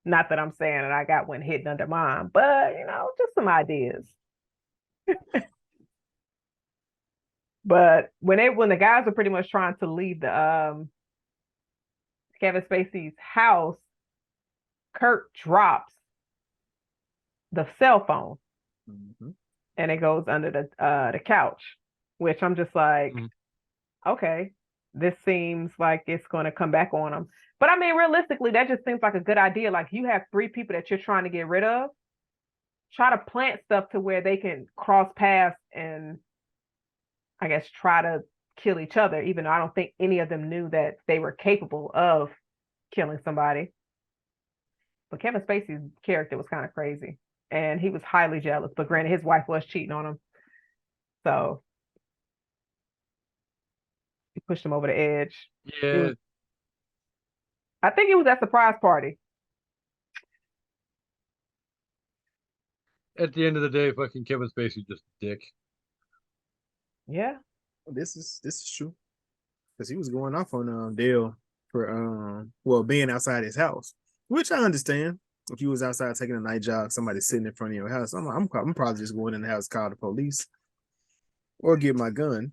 Not that I'm saying that I got one hidden under mine, but just some ideas. But when the guys are pretty much trying to leave the Kevin Spacey's house, Kurt drops the cell phone, and it goes under the couch, which I'm just like, okay, this seems like it's going to come back on him. But I mean, realistically, that just seems like a good idea. Like you have 3 people that you're trying to get rid of. Try to plant stuff to where they can cross paths and I guess try to kill each other, even though I don't think any of them knew that they were capable of killing somebody. But Kevin Spacey's character was kind of crazy. And he was highly jealous. But granted, his wife was cheating on him. So he pushed him over the edge. Yeah. I think it was that surprise party. At the end of the day, fucking Kevin Spacey just a dick. Yeah. This is true. Because he was going off on Dale for being outside his house. Which I understand. If you was outside taking a night jog, somebody sitting in front of your house, I'm probably just going in the house, call the police. Or get my gun.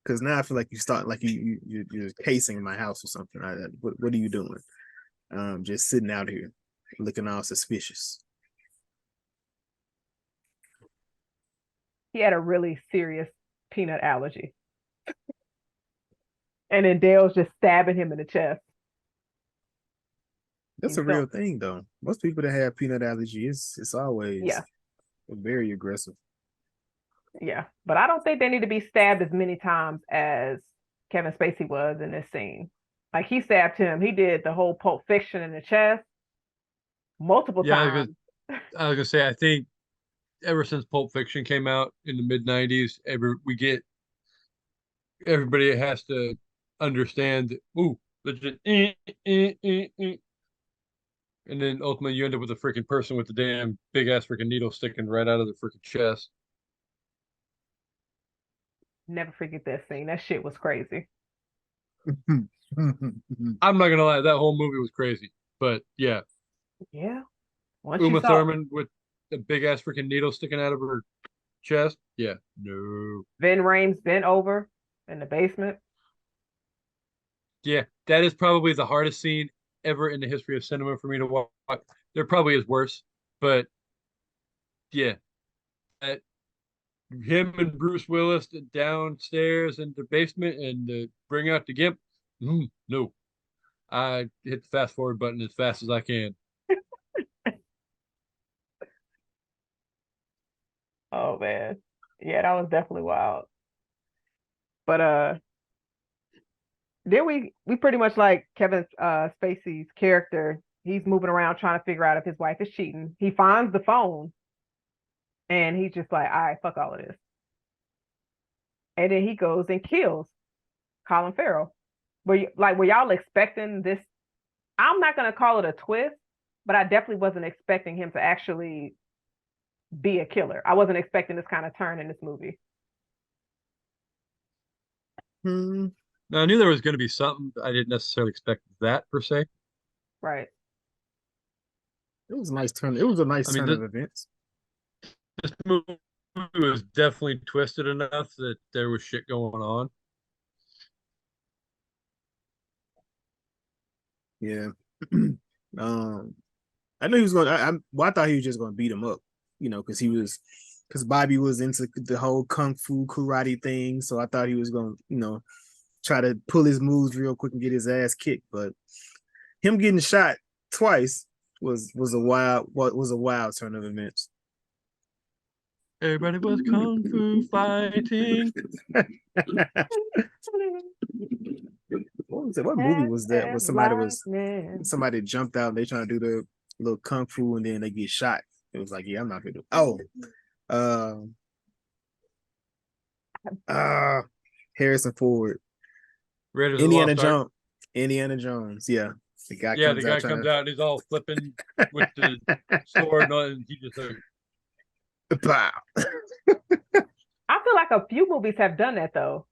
Because now I feel like you start like you're casing my house or something like that. What are you doing? Just sitting out here looking all suspicious. He had a really serious peanut allergy. And then Dale's just stabbing him in the chest. That's a real thing, though. Most people that have peanut allergy, it's always very aggressive. Yeah, but I don't think they need to be stabbed as many times as Kevin Spacey was in this scene. Like he stabbed him. He did the whole Pulp Fiction in the chest multiple times. I was gonna say, I think ever since Pulp Fiction came out in the mid '90s, everybody has to understand that. Ooh, legit. And then ultimately you end up with a freaking person with the damn big ass freaking needle sticking right out of their freaking chest. Never forget that scene. That shit was crazy. I'm not gonna lie, that whole movie was crazy. But yeah, Yeah. Once you Uma saw Thurman with a big ass freaking needle sticking out of her chest. Yeah, no. Vin Rames bent over in the basement. Yeah, that is probably the hardest scene ever in the history of cinema for me to watch. There probably is worse, but yeah, that, him and Bruce Willis downstairs in the basement and bring out the Gimp. No, I hit the fast forward button as fast as I can. Oh man. Yeah, that was definitely wild. But then we pretty much like Kevin Spacey's character. He's moving around trying to figure out if his wife is cheating. He finds the phone and he's just like, all right, fuck all of this. And then he goes and kills Colin Farrell. Were y'all expecting this? I'm not gonna call it a twist, but I definitely wasn't expecting him to actually be a killer. I wasn't expecting this kind of turn in this movie. Now, I knew there was going to be something. I didn't necessarily expect that per se. Right. It was a nice turn. It was a nice I mean, turn of events. this movie was definitely twisted enough that there was shit going on. Yeah. I knew he was going. I thought he was just going to beat him up, because Bobby was into the whole kung fu karate thing. So I thought he was going to, try to pull his moves real quick and get his ass kicked. But him getting shot twice was a wild turn of events. Everybody was kung fu fighting. What was it? What movie was that? Where somebody jumped out and they trying to do the little kung fu and then they get shot. It was like, yeah, I'm not gonna do. Harrison Ford. Raiders Indiana Jones. Indiana Jones. Yeah. The guy comes out and he's all flipping with the sword and he just pow. I feel like a few movies have done that though.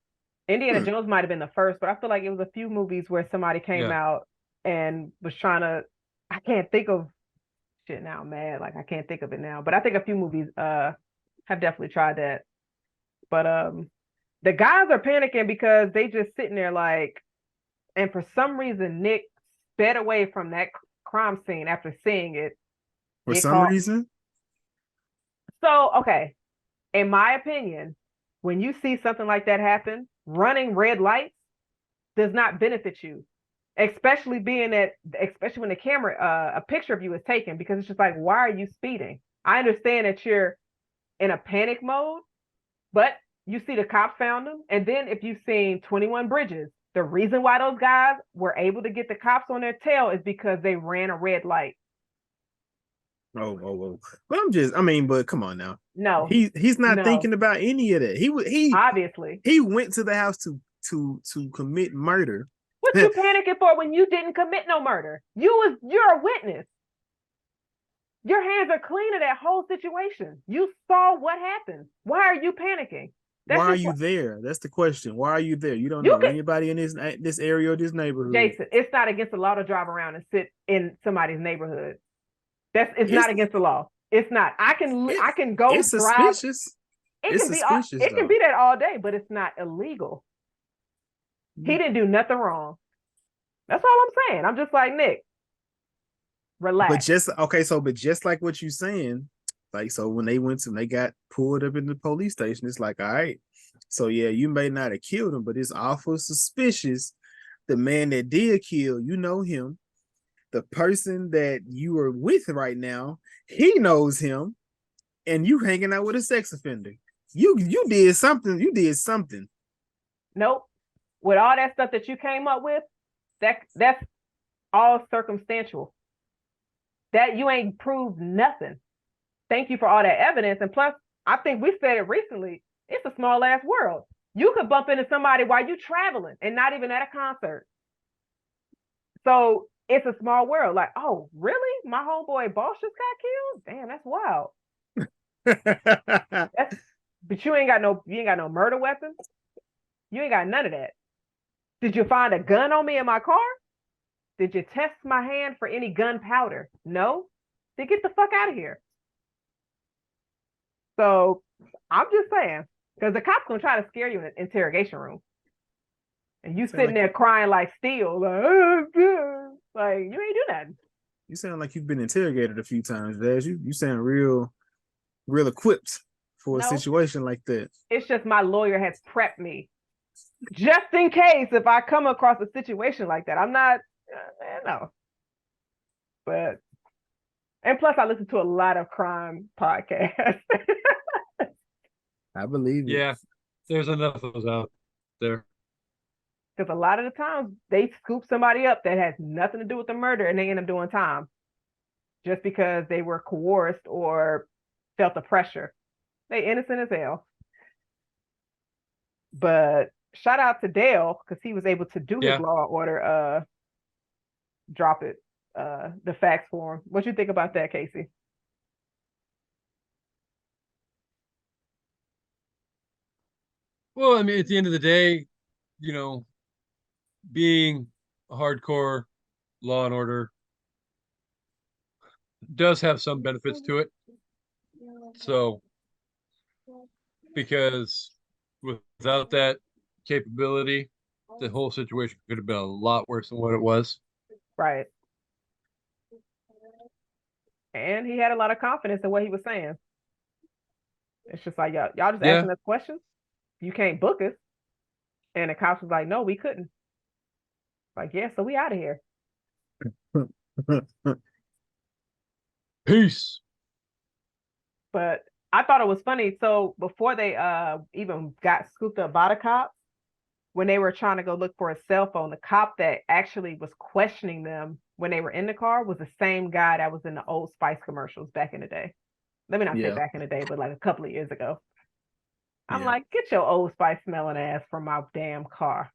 Indiana Jones might have been the first, but I feel like it was a few movies where somebody came out and was trying to. I can't think of shit now, man. Like I can't think of it now, but I think a few movies have definitely tried that. But the guys are panicking because they just sitting there like, and for some reason Nick sped away from that crime scene after seeing it. For some reason. So okay, in my opinion, when you see something like that happen, running red lights does not benefit you, especially when the camera, a picture of you is taken, because it's just like, why are you speeding? I understand that you're in a panic mode, but you see the cops found them. And then if you've seen 21 Bridges, the reason why those guys were able to get the cops on their tail is because they ran a red light. Oh. But but come on now. No. He's not thinking about any of that. He obviously he went to the house to commit murder. What you panicking for when you didn't commit no murder? You're a witness. Your hands are clean of that whole situation. You saw what happened. Why are you panicking? Why are you there? That's the question. Why are you there? You don't know anybody in this area or this neighborhood. Jason, it's not against the law to drive around and sit in somebody's neighborhood. It's not against the law. It's not. I can go it's drive. Suspicious. It can be that all day, but it's not illegal. He didn't do nothing wrong. That's all I'm saying. I'm just like, Nick, relax. But just like what you're saying, like, so when they got pulled up in the police station, it's like, all right, so yeah, you may not have killed him, but it's awful suspicious. The man that did kill, you know him. The person that you are with right now, he knows him, and you hanging out with a sex offender. You did something. You did something. Nope. With all that stuff that you came up with, that's all circumstantial. That you ain't proved nothing. Thank you for all that evidence. And plus, I think we said it recently, it's a small ass world. You could bump into somebody while you traveling and not even at a concert. So it's a small world. Like, oh, really? My homeboy boss just got killed? Damn, that's wild. But you ain't got no murder weapons. You ain't got none of that. Did you find a gun on me in my car? Did you test my hand for any gunpowder? No? Then get the fuck out of here. So I'm just saying, because the cops gonna try to scare you in an interrogation room. And you sitting there crying like steel, like, oh, like you ain't do nothing. You sound like you've been interrogated a few times, Dad. You sound real equipped for a situation like that. It's just my lawyer has prepped me just in case if I come across a situation like that. I'm not, no. But, and plus I listen to a lot of crime podcasts. I believe it. Yeah, there's enough of those out there. Because a lot of the times they scoop somebody up that has nothing to do with the murder and they end up doing time just because they were coerced or felt the pressure. They innocent as hell. But shout out to Dale because he was able to do his Law and Order drop it, the facts for him. What you think about that, Kasey? Well, I mean, at the end of the day, you know, being a hardcore Law and Order does have some benefits to it. So, because without that capability, the whole situation could have been a lot worse than what it was. Right. And he had a lot of confidence in what he was saying. It's just like, y'all just asking us questions. You can't book us. And the cops was like, no, we couldn't. Like, yeah, so we out of here. Peace. But I thought it was funny. So before they even got scooped up by the cops, when they were trying to go look for a cell phone, the cop that actually was questioning them when they were in the car was the same guy that was in the Old Spice commercials back in the day. Let me not say back in the day, but like a couple of years ago. I'm like, get your Old Spice smelling ass from my damn car.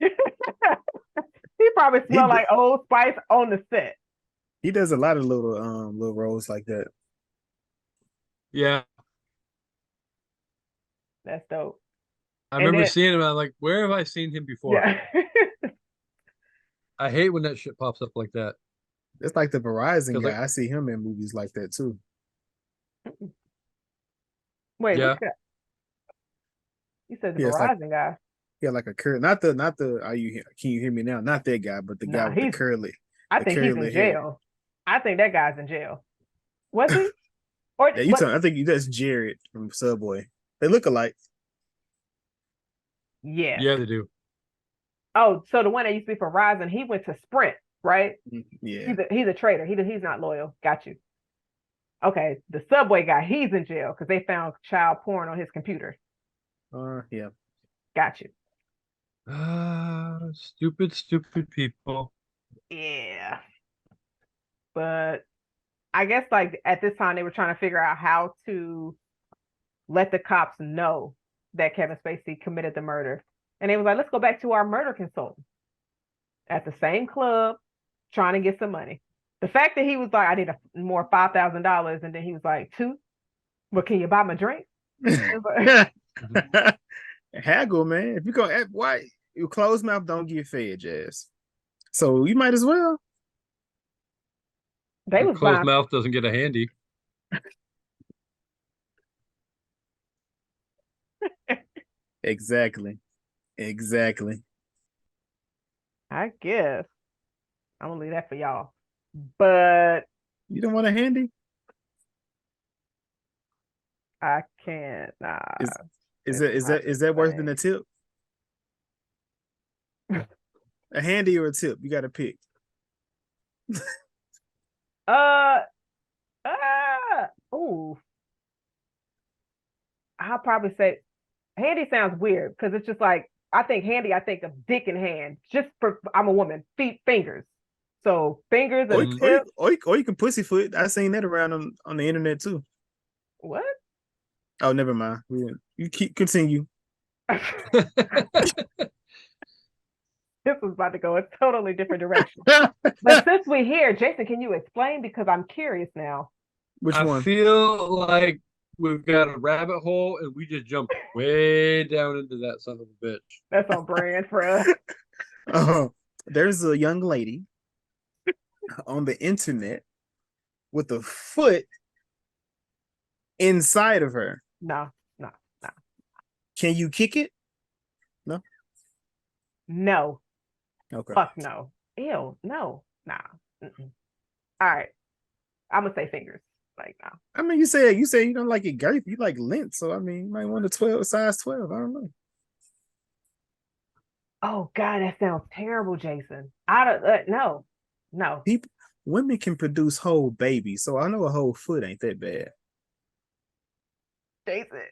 He probably smelled like Old Spice on the set. He does a lot of little roles like that. Yeah. That's dope. I remember seeing him. I'm like, where have I seen him before? Yeah. I hate when that shit pops up like that. It's like the Verizon guy. I see him in movies like that too. Wait, which guy? You said the Verizon guy. Yeah, like a curly. Not the. Are you here? Can you hear me now? Not that guy, but the guy with the curly. I think he's in jail. I think that guy's in jail. Was he? Or yeah, I think that's Jared from Subway. They look alike. Yeah. Yeah, they do. Oh, so the one that used to be for Verizon, he went to Sprint, right? Yeah. He's a traitor. He's not loyal. Got you. Okay, the Subway guy, he's in jail because they found child porn on his computer. Yeah. Got you. Stupid people. Yeah. But I guess like at this time they were trying to figure out how to let the cops know that Kevin Spacey committed the murder. And they was like, let's go back to our murder consultant at the same club trying to get some money. The fact that he was like, I need more $5,000, and then he was like, $2? Well, can you buy my drink? Haggle, man. If you go, why your closed mouth don't get fed, Jazz. So you might as well. They was closed mouth doesn't get a handy. Exactly. I guess I'm gonna leave that for y'all. But you don't want a handy? I can't. Nah. Is that worse than a tip? A handy or a tip? You got to pick. Ooh. I'll probably say handy sounds weird because it's just like I think of dick in hand. Just for I'm a woman, fingers. So fingers and tip. Or you can pussyfoot. I seen that around on the internet too. What? Oh, never mind. You continue. This was about to go a totally different direction. But since we're here, Jason, can you explain? Because I'm curious now. Which I one? feel like we've got a rabbit hole and we just jumped way down into that son of a bitch. That's on brand for us. There's a young lady on the internet with a foot inside of her. No. Can you kick it? No. Okay. Fuck no. Ew. No. Nah. Mm-mm. All right. I'm gonna say fingers. Like no. I mean, you say you don't like it girth, you like length, so I mean, you might want a size 12. I don't know. Oh God, that sounds terrible, Jason. No. Women can produce whole babies, so I know a whole foot ain't that bad. Jason.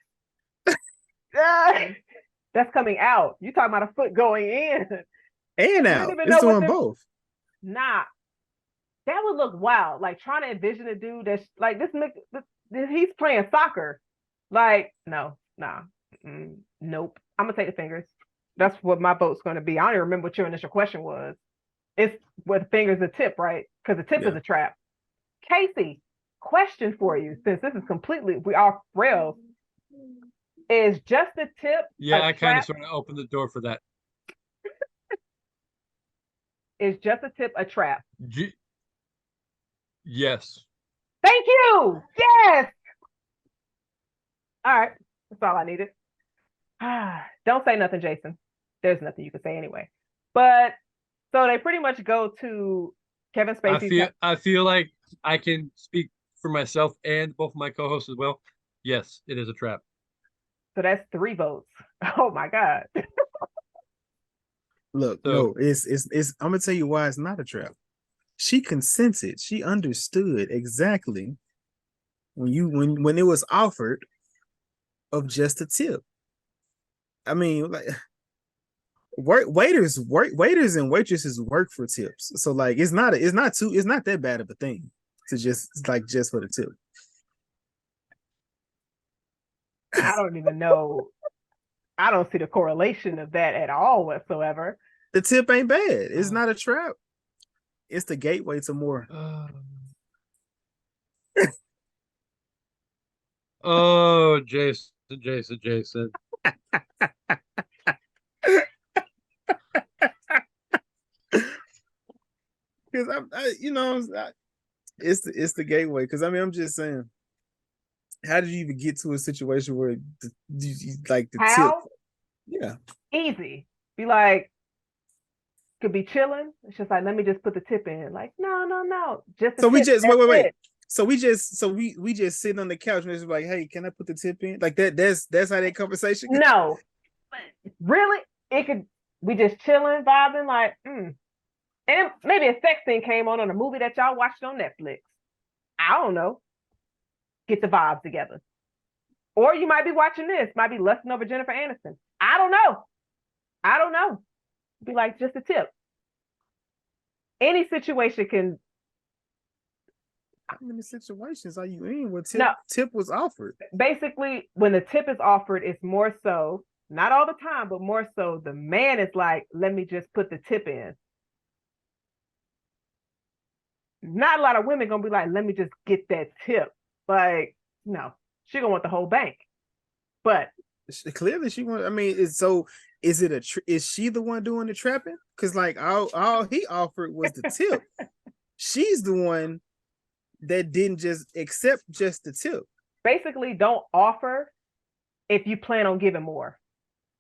That's coming out. You talking about a foot going in And out. It's doing both. Nah. That would look wild. Like trying to envision a dude that's like this he's playing soccer. Like, no, nah. Nope. I'm gonna take the fingers. That's what my vote's gonna be. I don't even remember what your initial question was. It's with fingers a tip, right? Because the tip is a trap. Kasey, question for you, since this is completely we are real. Is just the tip? Yeah, I kind of sort of opened the door for that. Is just a tip a trap? Yes. Thank you. Yes. All right. That's all I needed. Don't say nothing, Jason. There's nothing you can say anyway. But so they pretty much go to Kevin Spacey's. I feel like I can speak for myself and both of my co-hosts as well. Yes, it is a trap. So that's 3 votes. Oh my God. Look, no, it's I'm gonna tell you why it's not a trap. She consented. She understood exactly when it was offered of just a tip. I mean, like waiters and waitresses work for tips. So like it's not that bad of a thing to just for the tip. I don't even know. I don't see the correlation of that at all whatsoever. The tip ain't bad. It's not a trap. It's the gateway to more. Oh, Jason. Because it's the gateway. Because I mean, I'm just saying, how did you even get to a situation where the tip? Yeah, easy. Be like, could be chilling. It's just like, let me just put the tip in. Like, no. Just so we tip, just wait. So we just sitting on the couch and it's like, hey, can I put the tip in? Like that. That's how that conversation goes. No, really, it could. We just chilling, vibing, like, and maybe a sex scene came on a movie that y'all watched on Netflix. I don't know. Get the vibes together. Or you might be watching this, might be lusting over Jennifer Aniston. I don't know. Be like, just a tip. Any situation can. How many situations are you in where tip was offered? Basically, when the tip is offered, it's more so, not all the time, but more so the man is like, let me just put the tip in. Not a lot of women gonna be like, let me just get that tip. Like, no, she gonna want the whole bank. But clearly she want. I mean, is she the one doing the trapping? Because like all he offered was the tip. She's the one that didn't just accept just the tip. Basically, don't offer if you plan on giving more.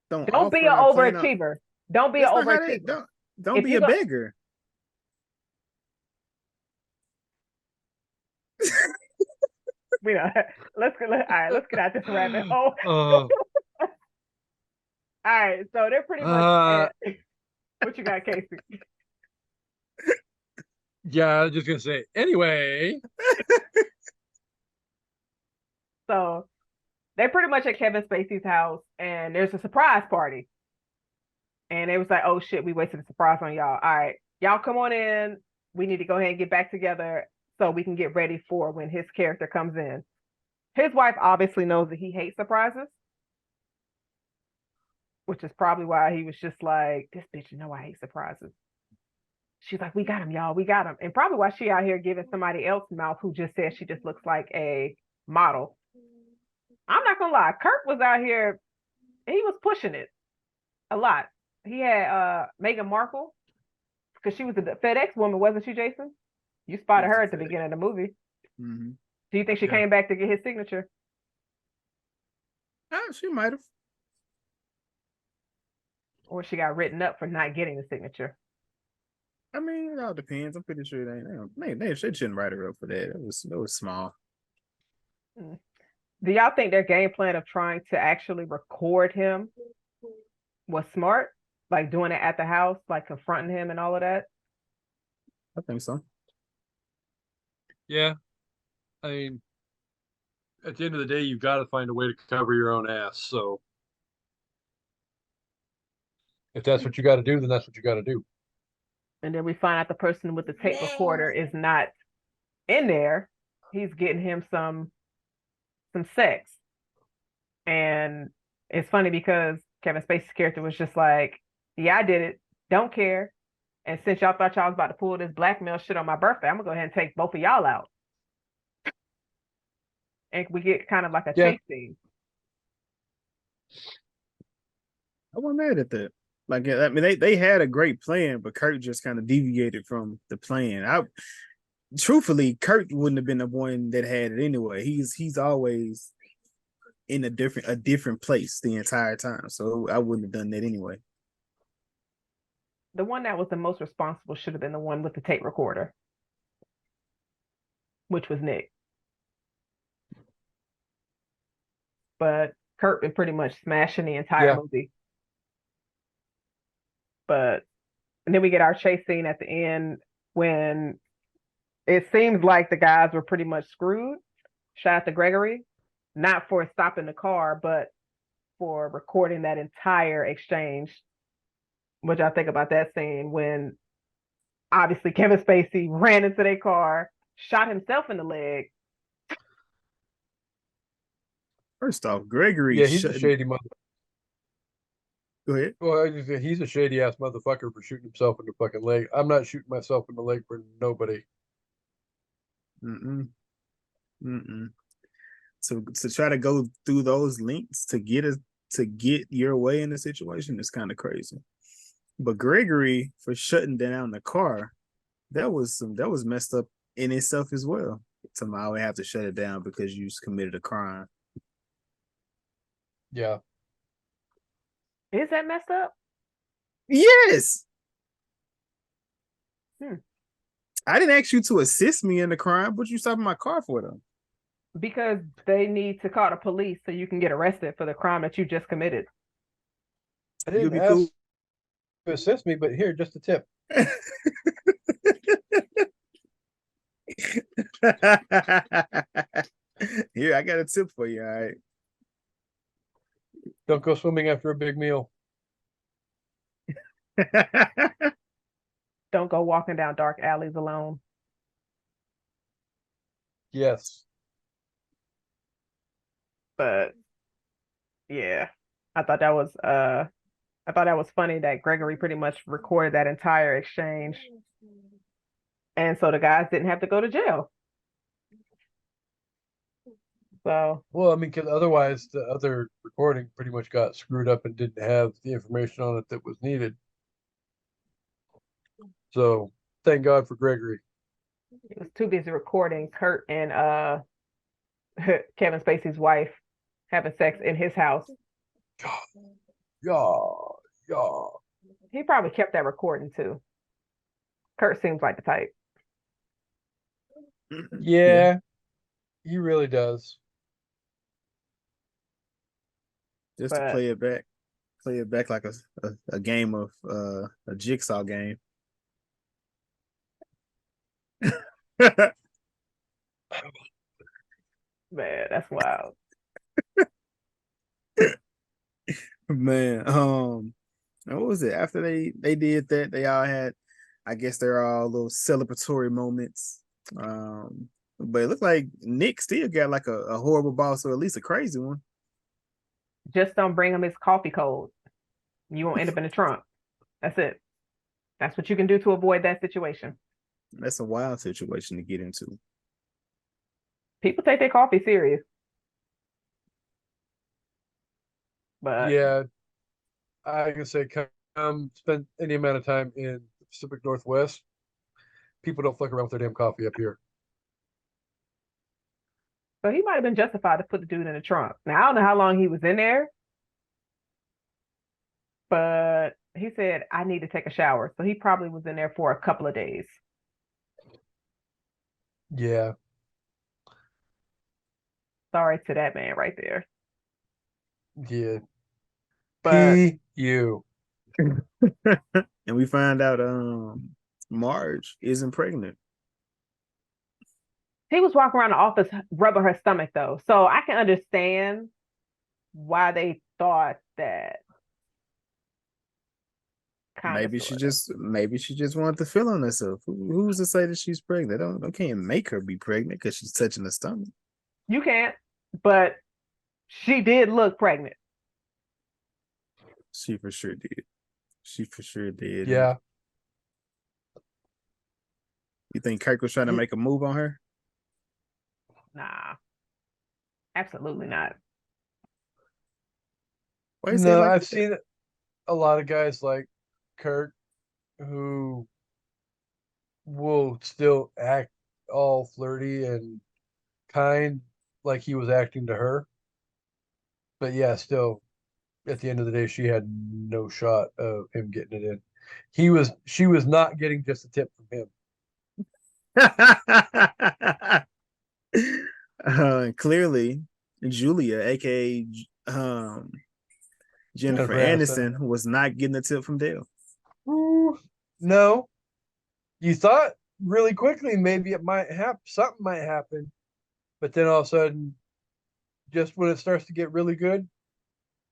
Don't be an overachiever. Don't be an overachiever. Don't be a beggar. Let's get out this rabbit hole. All right, so they're pretty much what you got, Kasey? Yeah, I was just gonna say anyway. So they're pretty much at Kevin Spacey's house and there's a surprise party. And it was like, oh shit, we wasted a surprise on y'all. All right, y'all come on in. We need to go ahead and get back together so we can get ready for when his character comes in. His wife obviously knows that he hates surprises. which is probably why he was just like, this bitch, you know I hate surprises. She's like, we got him, y'all. We got him. And probably why she out here giving somebody else mouth who just said she just looks like a model. I'm not gonna lie. Kurt was out here, he was pushing it a lot. He had Meghan Markle, because she was a FedEx woman, wasn't she, Jason? You spotted her at the beginning of the movie. Mm-hmm. Do you think she came back to get his signature? She might have. Or she got written up for not getting the signature. I mean, it all depends. I'm pretty sure they shouldn't write her up for that. It was small. Do y'all think their game plan of trying to actually record him was smart? Like doing it at the house, like confronting him and all of that? I think so. Yeah. I mean, at the end of the day, you've got to find a way to cover your own ass. So if that's what you got to do, then that's what you got to do. And then we find out the person with the tape recorder is not in there. He's getting him some sex. And it's funny because Kevin Spacey's character was just like, yeah, I did it. Don't care. And since y'all thought y'all was about to pull this blackmail shit on my birthday, I'm going to go ahead and take both of y'all out. And we get kind of like a chase scene. I wasn't mad at that. Like, I mean, they had a great plan, but Kurt just kind of deviated from the plan. Truthfully, Kurt wouldn't have been the one that had it anyway. He's always in a different place the entire time. So I wouldn't have done that anyway. The one that was the most responsible should have been the one with the tape recorder, which was Nick. But Kurt been pretty much smashing the entire movie. And then we get our chase scene at the end when it seems like the guys were pretty much screwed. Shout out to Gregory, not for stopping the car, but for recording that entire exchange. What y'all think about that scene when obviously Kevin Spacey ran into their car, shot himself in the leg? First off, Gregory. Yeah, he's a shady mother. Go ahead. Well, he's a shady ass motherfucker for shooting himself in the fucking leg. I'm not shooting myself in the leg for nobody. So to try to go through those links to get your way in the situation is kind of crazy. But Gregory for shutting down the car, that was messed up in itself as well. Somehow we have to shut it down because you committed a crime. Yeah. Is that messed up? Yes. I didn't ask you to assist me in the crime. What you stopping my car for, though? Because they need to call the police so you can get arrested for the crime that you just committed. I didn't ask you to assist me, but here, just a tip. Here, I got a tip for you, all right? Don't go swimming after a big meal. Don't go walking down dark alleys alone. Yes. But yeah, I thought that was funny that Gregory pretty much recorded that entire exchange. And so the guys didn't have to go to jail. So, well, I mean, because otherwise the other recording pretty much got screwed up and didn't have the information on it that was needed. So, thank God for Gregory. He was too busy recording Kurt and Kevin Spacey's wife having sex in his house. Yeah. He probably kept that recording too. Kurt seems like the type. Yeah. He really does. Just to play it back like a game of a jigsaw game. Man, that's wild. Man, what was it? After they did that, they all had, I guess they're all little celebratory moments. But it looked like Nick still got like a horrible boss, or at least a crazy one. Just don't bring him his coffee cold. You won't end up in the trunk. That's it. That's what you can do to avoid that situation. That's a wild situation to get into. People take their coffee serious. But Yeah, I can say come spend any amount of time in the Pacific Northwest. People don't fuck around with their damn coffee up here. so he might have been justified to put the dude in the trunk. Now I don't know how long he was in there, but he said I need to take a shower. So he probably was in there for a couple of days. Yeah. Sorry to that man right there. Yeah. But you. And we find out Marge isn't pregnant. he was walking around the office rubbing her stomach though. So I can understand why they thought that. Maybe she just wanted to feel on herself. Who's to say that she's pregnant? I can't make her be pregnant because she's touching the stomach. You can't, but she did look pregnant. She for sure did. She for sure did. Yeah. You think Kirk was trying to make a move on her? Nah, absolutely not. Why you say it No, like I've that? seen a lot of guys like Kurt who will still act all flirty and kind like he was acting to her. But yeah, still at the end of the day, she had no shot of him getting it in. She was not getting just a tip from him. Clearly, Julia, aka Jennifer Aniston, was not getting a tip from Dale. Ooh, no, you thought really quickly maybe it might happen, something might happen, but then all of a sudden, just when it starts to get really good,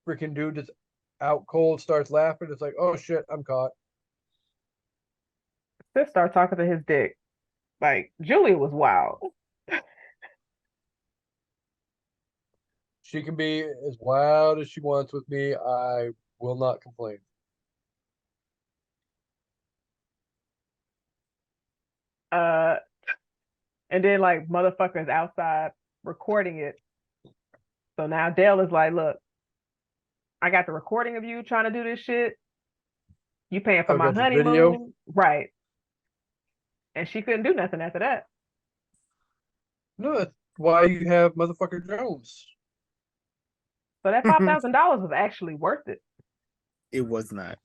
freaking dude just out cold starts laughing. It's like, oh shit, I'm caught. Sis started talking to his dick. Like Julia was wild. She can be as wild as she wants with me. I will not complain. Uh, and then like motherfuckers outside recording it. So now Dale is like, look, I got the recording of you trying to do this shit. You paying for I've my got the video. honeymoon, right? And she couldn't do nothing after that. No, that's why you have motherfucker Jones. So that $5,000 was actually worth it. It was not.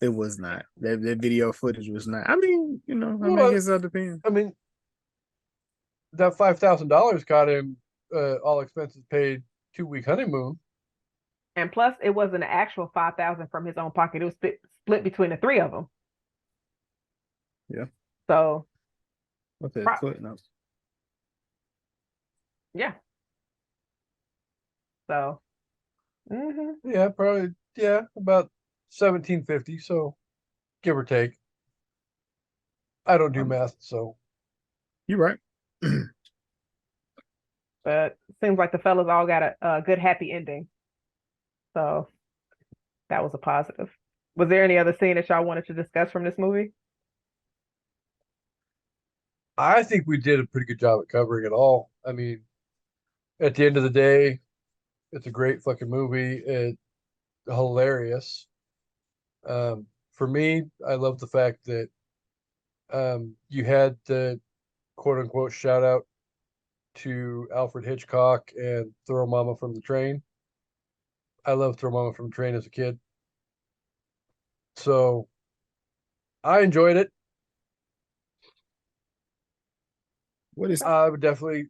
It was not. That video footage was not. I mean, you know, I Well, guess that depends. I mean, that $5,000 got him all expenses paid 2-week honeymoon. And plus, it wasn't an actual 5,000 from his own pocket. It was split between the three of them. Yeah. So. Okay. No. Yeah. So. Mm-hmm. Yeah, probably. Yeah, about 1,750. So, give or take. I don't do math, so. You're right. But it seems like the fellas all got a good happy ending. So that was a positive. Was there any other scene that y'all wanted to discuss from this movie? I think we did a pretty good job at covering it all. I mean, at the end of the day, it's a great fucking movie. It's hilarious. For me, I love the fact that you had the quote unquote shout out to Alfred Hitchcock and Throw Mama from the Train. I loved Throw Mama from the Train as a kid. So I enjoyed it. I would definitely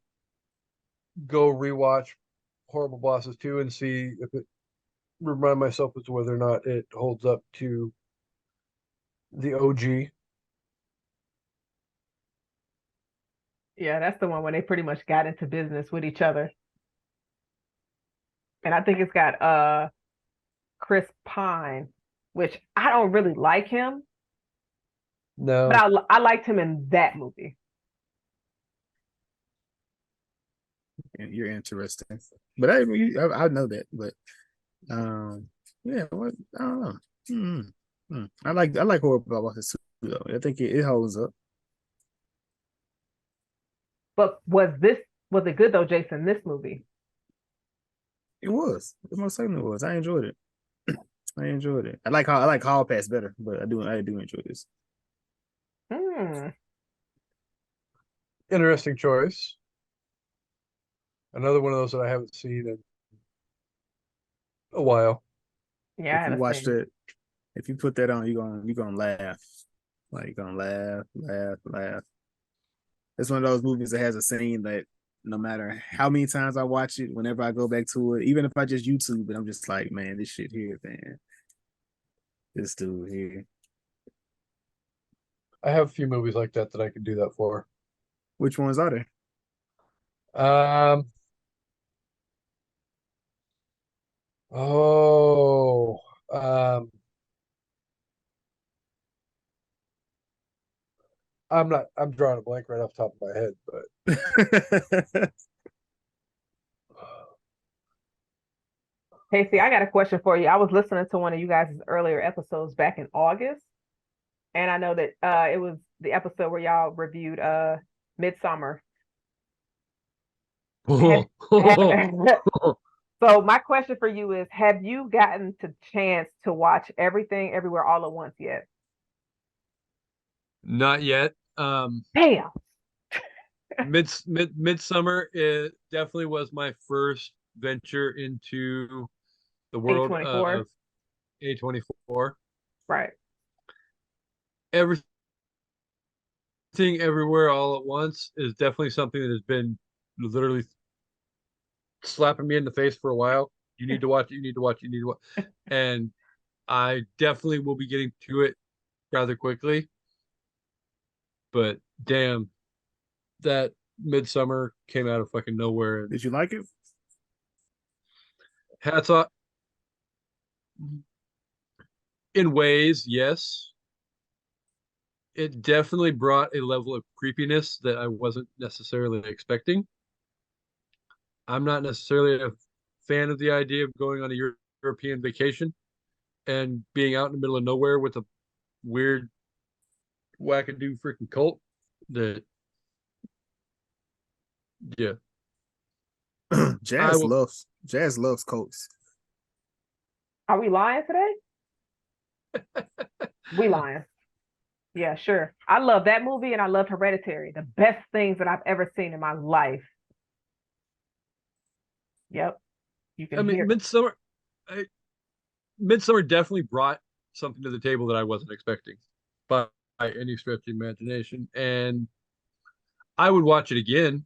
go rewatch Horrible Bosses 2 and see if it remind myself as to whether or not it holds up to the OG. Yeah, that's the one where they pretty much got into business with each other. And I think it's got Chris Pine, which I don't really like him. No. But I liked him in that movie. You're interesting. But I know that, but yeah, what I don't know. I like horror blockbusters too, though. I think it holds up. But was it good though, Jason? This movie? It was. It most certainly was. I enjoyed it. I enjoyed it. I like Hall Pass better, but I do enjoy this. Interesting choice. Another one of those that I haven't seen in a while. Yeah, If you watched it, if you put that on, you're gonna laugh. Like you're gonna laugh. It's one of those movies that has a scene that no matter how many times I watch it, whenever I go back to it, even if I just YouTube it, I'm just like, man, this shit here, man. This dude here. I have a few movies like that I could do that for. Which ones are there? Oh, um, I'm drawing a blank right off the top of my head, but Kasey, I got a question for you. I was listening to one of you guys' earlier episodes back in August, and I know that it was the episode where y'all reviewed Midsummer. So my question for you is, have you gotten the chance to watch Everything Everywhere All at Once yet? not yet. Damn. Midsummer, it definitely was my first venture into the world A24. of A24. Right. Everything Everywhere All at Once is definitely something that has been literally slapping me in the face for a while. You need to watch it. You need to watch it. You need to watch. And I definitely will be getting to it rather quickly. But damn, that Midsummer came out of fucking nowhere. Did you like it? Hats off. In ways, yes. It definitely brought a level of creepiness that I wasn't necessarily expecting. I'm not necessarily a fan of the idea of going on a European vacation and being out in the middle of nowhere with a weird wackadoo freaking cult that, yeah. Jazz loves cults. Are we lying today? We lying. Yeah, sure. I love that movie and I love Hereditary. The best things that I've ever seen in my life. Yep. You can hear Midsummer definitely brought something to the table that I wasn't expecting by any stretch of the imagination. And I would watch it again.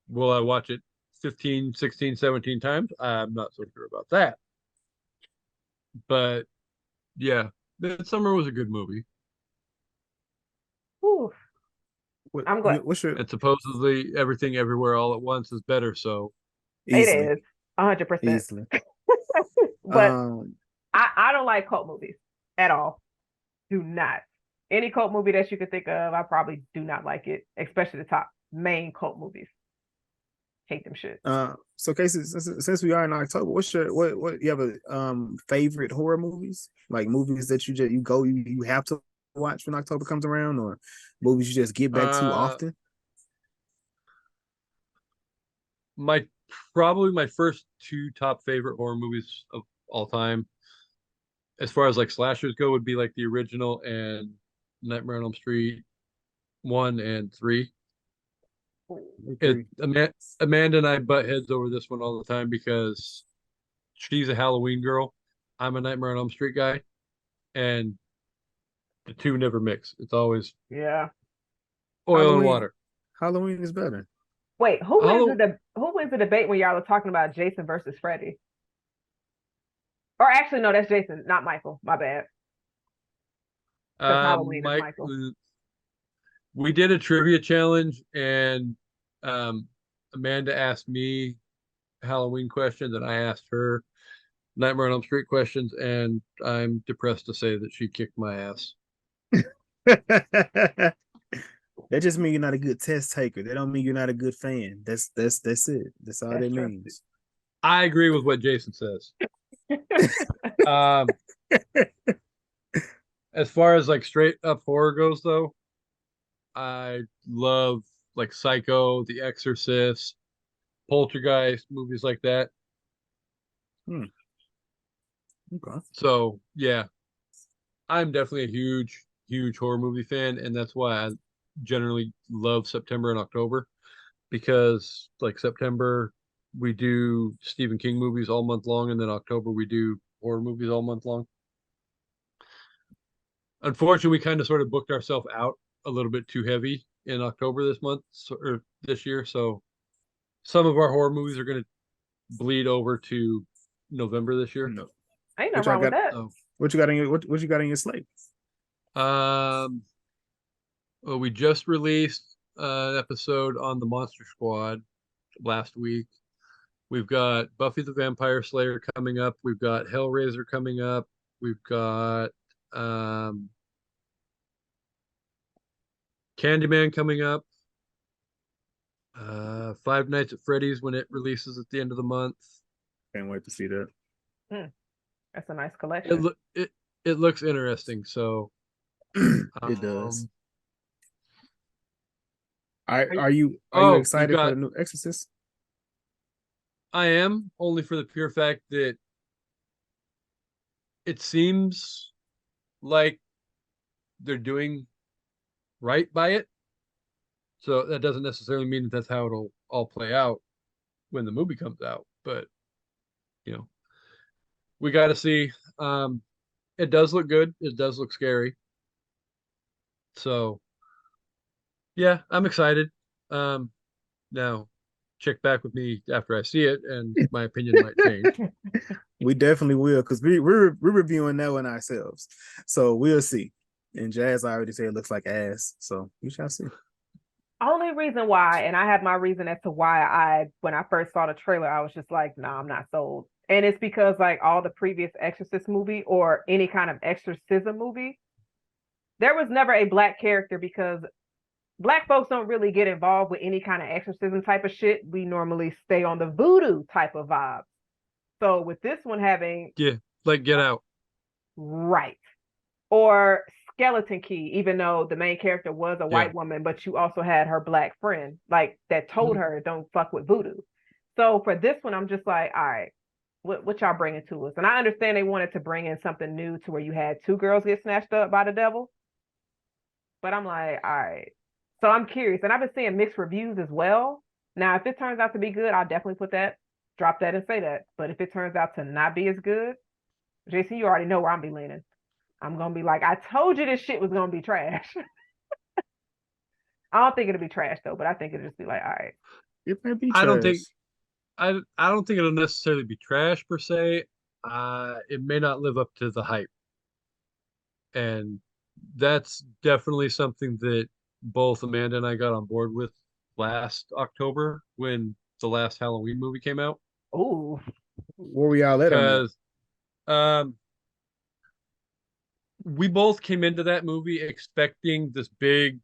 Will I watch it 15, 16, 17 times? I'm not so sure about that. But yeah, Midsummer was a good movie. Ooh. I'm glad. And supposedly Everything Everywhere All at Once is better, so Easily. It is 100%. Easily. But I don't like cult movies at all. Do not. Any cult movie that you could think of, I probably do not like it, especially the top main cult movies. Hate them shit. So Kasey, since we are in October, what you have a favorite horror movies? Like movies that you have to watch when October comes around, or movies you just get back to often? Probably my first two top favorite horror movies of all time, as far as like slashers go, would be like the original and Nightmare on Elm Street 1 and 3. Amanda and I butt heads over this one all the time because she's a Halloween girl. I'm a Nightmare on Elm Street guy, and the two never mix. It's always oil Halloween, and water. Halloween is better. Wait, who wins the debate when y'all are talking about Jason versus Freddy? Or actually, no, that's Jason, not Michael. My bad. Halloween is Michael. We did a trivia challenge, and Amanda asked me Halloween questions, and I asked her Nightmare on Elm Street questions, and I'm depressed to say that she kicked my ass. That just means you're not a good test taker. That don't mean you're not a good fan. That's it. That's all that means. I agree with what Jason says. Um, as far as like straight up horror goes, though, I love like Psycho, The Exorcist, Poltergeist, movies like that. Okay. So yeah, I'm definitely a huge horror movie fan, and that's why I generally love September and October because like September we do Stephen King movies all month long, and then October we do horror movies all month long. Unfortunately, we kind of sort of booked ourselves out a little bit too heavy in October this month or this year, so some of our horror movies are going to bleed over to November this year. No. Ain't no wrong with that. So, What you got in your what you got in your slate? well, we just released an episode on the Monster Squad last week. We've got Buffy the Vampire Slayer coming up. We've got Hellraiser coming up. We've got Candyman coming up. Five Nights at Freddy's when it releases at the end of the month. Can't wait to see that. That's a nice collection. It looks interesting. So It does. Are you excited for the new Exorcist? I am, only for the pure fact that it seems like they're doing right by it. So that doesn't necessarily mean that that's how it'll all play out when the movie comes out. But, you know, we got to see. It does look good. It does look scary. So, yeah, I'm excited. Now, check back with me after I see it, and my opinion might change. We definitely will, because we're reviewing that one ourselves. So we'll see. And Jazz already said it looks like ass. So we shall see. Only reason why, and I have my reason as to why when I first saw the trailer, I was just like, nah, I'm not sold. And it's because like all the previous Exorcist movie or any kind of exorcism movie, there was never a Black character because Black folks don't really get involved with any kind of exorcism type of shit. We normally stay on the voodoo type of vibe. So with this one having... Yeah, like Get Out. Right. Or Skeleton Key, even though the main character was a white woman, but you also had her Black friend, like that told her don't fuck with voodoo. So for this one, I'm just like, all right, what y'all bringing to us? And I understand they wanted to bring in something new to where you had two girls get snatched up by the devil. But I'm like, all right. So I'm curious. And I've been seeing mixed reviews as well. Now, if it turns out to be good, I'll definitely drop that and say that. But if it turns out to not be as good, Jason, you already know where I'm be leaning. I'm going to be like, I told you this shit was going to be trash. I don't think it'll be trash though, but I think it'll just be like, all right. It might be trash. I don't think it'll necessarily be trash per se. It may not live up to the hype. And that's definitely something that both Amanda and I got on board with last October when the last Halloween movie came out. Oh, where we all at? Because we both came into that movie expecting this big,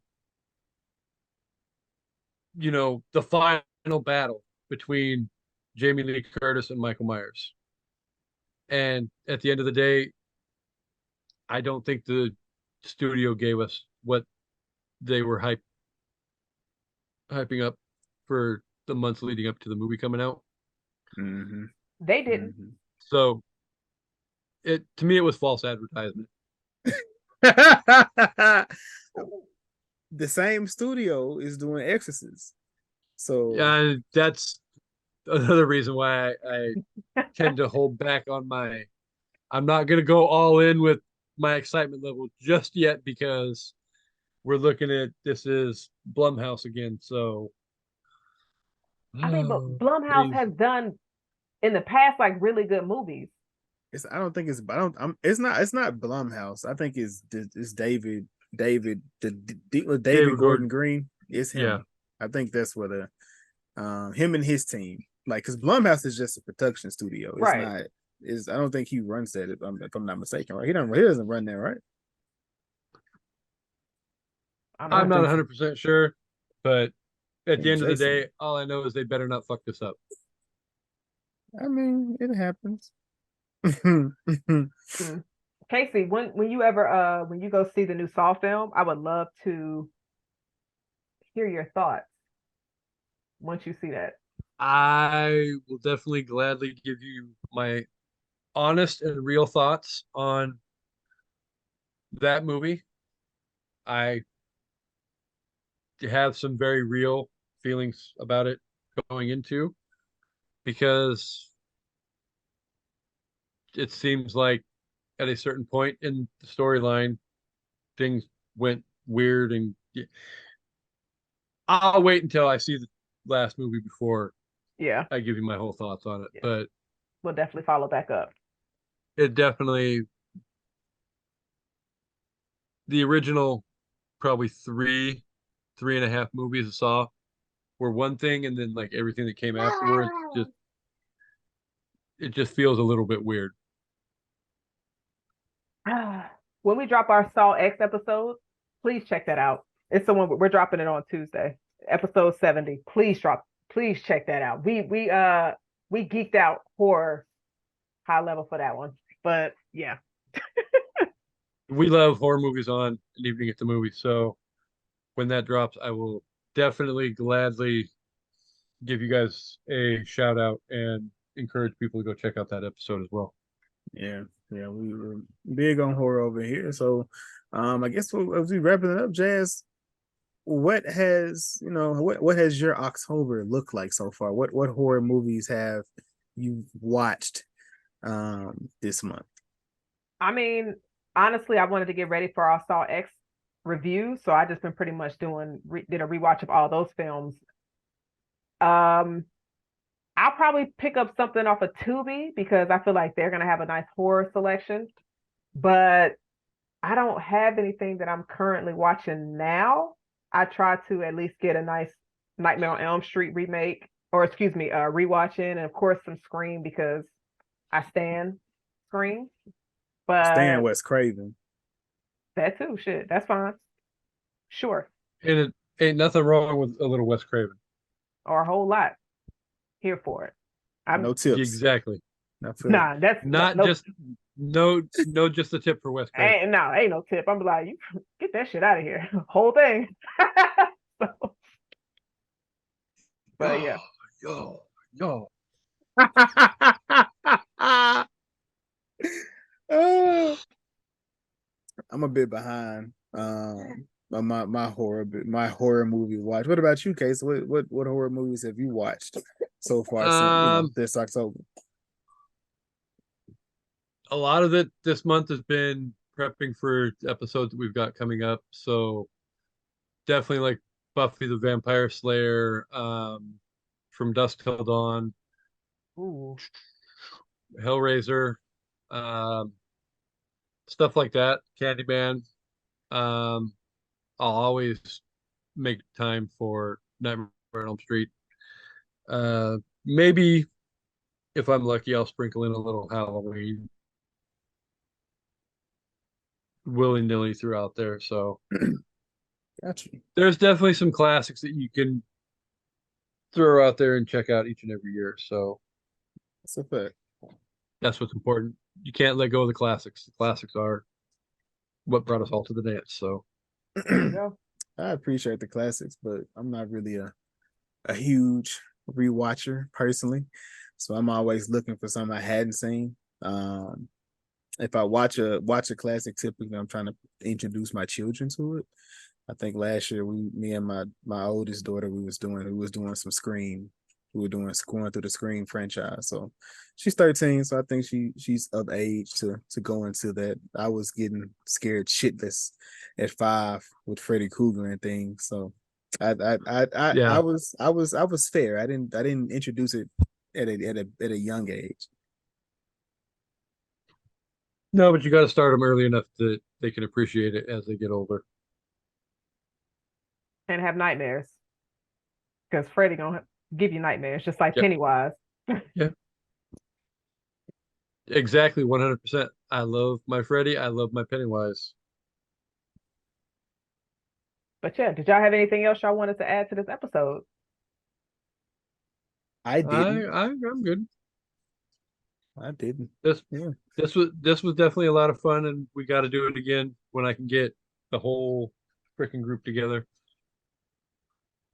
the final battle between Jamie Lee Curtis and Michael Myers. And at the end of the day, I don't think the studio gave us what they were hyping up for the months leading up to the movie coming out. Mm-hmm. They didn't. Mm-hmm. So to me, it was false advertisement. The same studio is doing Exorcist. So yeah, that's another reason why I tend to hold back on I'm not going to go all in with my excitement level just yet because we're looking at this is Blumhouse again. So I mean, but Blumhouse has done in the past like really good movies. It's not Blumhouse. I think it's David Gordon Green. It's him. Yeah. I think that's what him and his team, like, because Blumhouse is just a production studio. It's right. not. I don't think he runs that. If I'm not mistaken, right? He doesn't run that, right? I'm not 100% sure, but at the end of the day, all I know is they better not fuck this up. I mean, it happens. Kasey, when you ever when you go see the new Saw film, I would love to hear your thoughts once you see that. I will definitely gladly give you my honest and real thoughts on that movie. I have some very real feelings about it going into because it seems like at a certain point in the storyline, things went weird, and I'll wait until I see the last movie before Yeah, I give you my whole thoughts on it. yeah. But We'll definitely follow back up. it definitely, the original probably three and a half movies I saw were one thing, and then like everything that came afterwards, just it just feels a little bit weird. When we drop our Saw X episode, please check that out. It's the one we're dropping it on Tuesday, episode 70. Please check that out. We geeked out horror high level for that one. But yeah. We love horror movies on an evening at the movies, so when that drops, I will definitely gladly give you guys a shout out and encourage people to go check out that episode as well. Yeah, yeah, we were big on horror over here. So, I guess as we wrapping it up, Jazz, what has what has your October looked like so far? What horror movies have you watched this month? I mean, honestly, I wanted to get ready for our Saw X review, so I just been pretty much did a rewatch of all those films. I'll probably pick up something off of Tubi because I feel like they're gonna have a nice horror selection. But I don't have anything that I'm currently watching now. I try to at least get a nice Nightmare on Elm Street remake, or excuse me, rewatching, and of course some Scream because I stand Scream. Stan But West Craven. that too, shit, that's fine. Sure. And it ain't nothing wrong with a little Wes Craven. Or a whole lot. Here for it. No tips. Exactly. Nah, that's not no, just no just a tip for Wes Craven. ain't no tip. I'm like, you get that shit out of here. Whole thing. So, but yeah. Yo. I'm a bit behind. On my horror movie watch. What about you, Case? What horror movies have you watched so far since this October? A lot of it this month has been prepping for episodes that we've got coming up. So definitely like Buffy the Vampire Slayer, From Dusk Till Dawn, Ooh. Hellraiser, stuff like that. Candyman. I'll always make time for Nightmare on Elm Street. Maybe if I'm lucky, I'll sprinkle in a little Halloween willy-nilly throughout there. So Gotcha. there's definitely some classics that you can throw out there and check out each and every year. So That's a fact. that's what's important. You can't let go of the classics. The classics are what brought us all to the dance. So There you go. I appreciate the classics, but I'm not really a huge rewatcher personally. So I'm always looking for something I hadn't seen. If I watch a classic, typically I'm trying to introduce my children to it. I think last year me and my oldest daughter, we was doing some Scream. We were going through the Scream franchise. So she's 13, so I think she's of age to go into that. I was getting scared shitless at 5 with Freddy Krueger and things. So I was fair. I didn't introduce it at a young age. no, but you got to start them early enough that they can appreciate it as they get older. And have nightmares. Because Freddy gonna give you nightmares, just like Yep. Pennywise. Yeah. Exactly, 100%. I love my Freddy. I love my Pennywise. But yeah, did y'all have anything else y'all wanted to add to this episode? I didn't. I'm good. I didn't. This Yeah. this was definitely a lot of fun, and we got to do it again when I can get the whole freaking group together.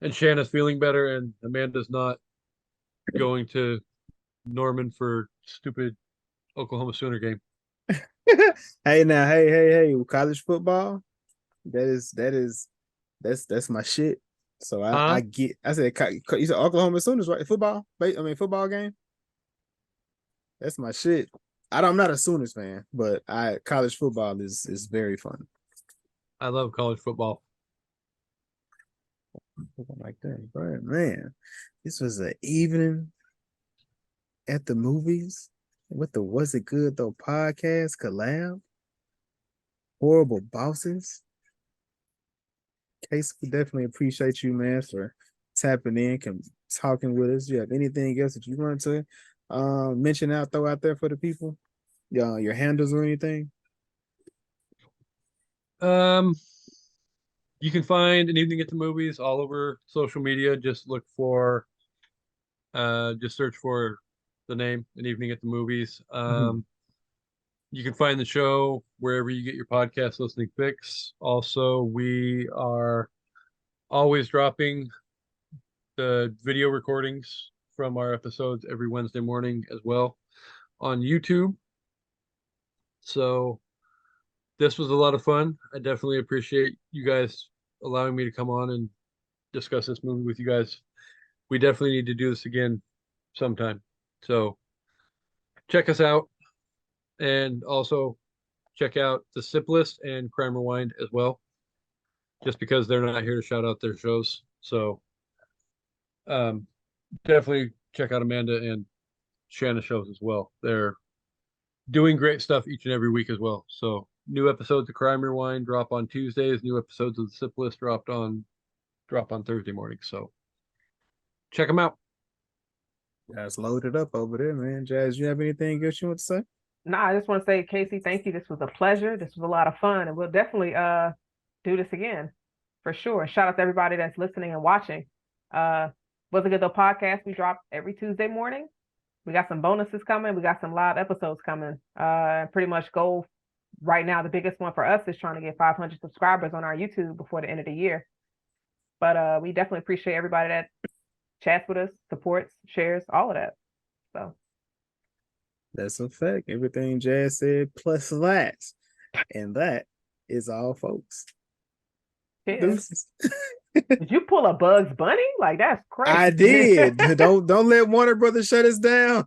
And Shanna's feeling better, and Amanda's not going to Norman for stupid Oklahoma Sooner game. Hey now, hey, college football. That's my shit. So I get. I said you said Oklahoma Sooners, right? Football. Football game. That's my shit. I'm not a Sooners fan, but college football is very fun. I love college football. Like that, but man, this was an evening at the movies with the Was It Good Though podcast collab. Horrible bosses. Kasey, we definitely appreciate you, man, for tapping in and talking with us. Do you have anything else that you want to throw out there for the people? Your handles or anything? You can find An Evening at the Movies all over social media. Just search for the name An Evening at the Movies. You can find the show wherever you get your podcast listening fix. Also, we are always dropping the video recordings from our episodes every Wednesday morning as well on YouTube. So this was a lot of fun. I definitely appreciate you guys allowing me to come on and discuss this movie with you guys. We definitely need to do this again sometime. So check us out, and also check out The Simplest and Crime Rewind as well, just because they're not here to shout out their shows. So definitely check out Amanda and Shanna's shows as well. They're doing great stuff each and every week as well. So new episodes of Crime Rewind drop on Tuesdays. New episodes of The Simplest drop on Thursday morning. So check them out. Guys, loaded up over there, man. Jazz, you have anything else you want to say? No, I just want to say, Kasey, thank you. This was a pleasure. This was a lot of fun, and we'll definitely do this again for sure. Shout out to everybody that's listening and watching. Was It Good Though podcast? We drop every Tuesday morning. We got some bonuses coming. We got some live episodes coming. Pretty much goal right now, the biggest one for us is trying to get 500 subscribers on our YouTube before the end of the year. But we definitely appreciate everybody that chats with us, supports, shares, all of that. So that's a fact. Everything Jazz said plus that. And that is all, folks. Did you pull a Bugs Bunny? Like, that's crazy. I did. Don't let Warner Brothers shut us down.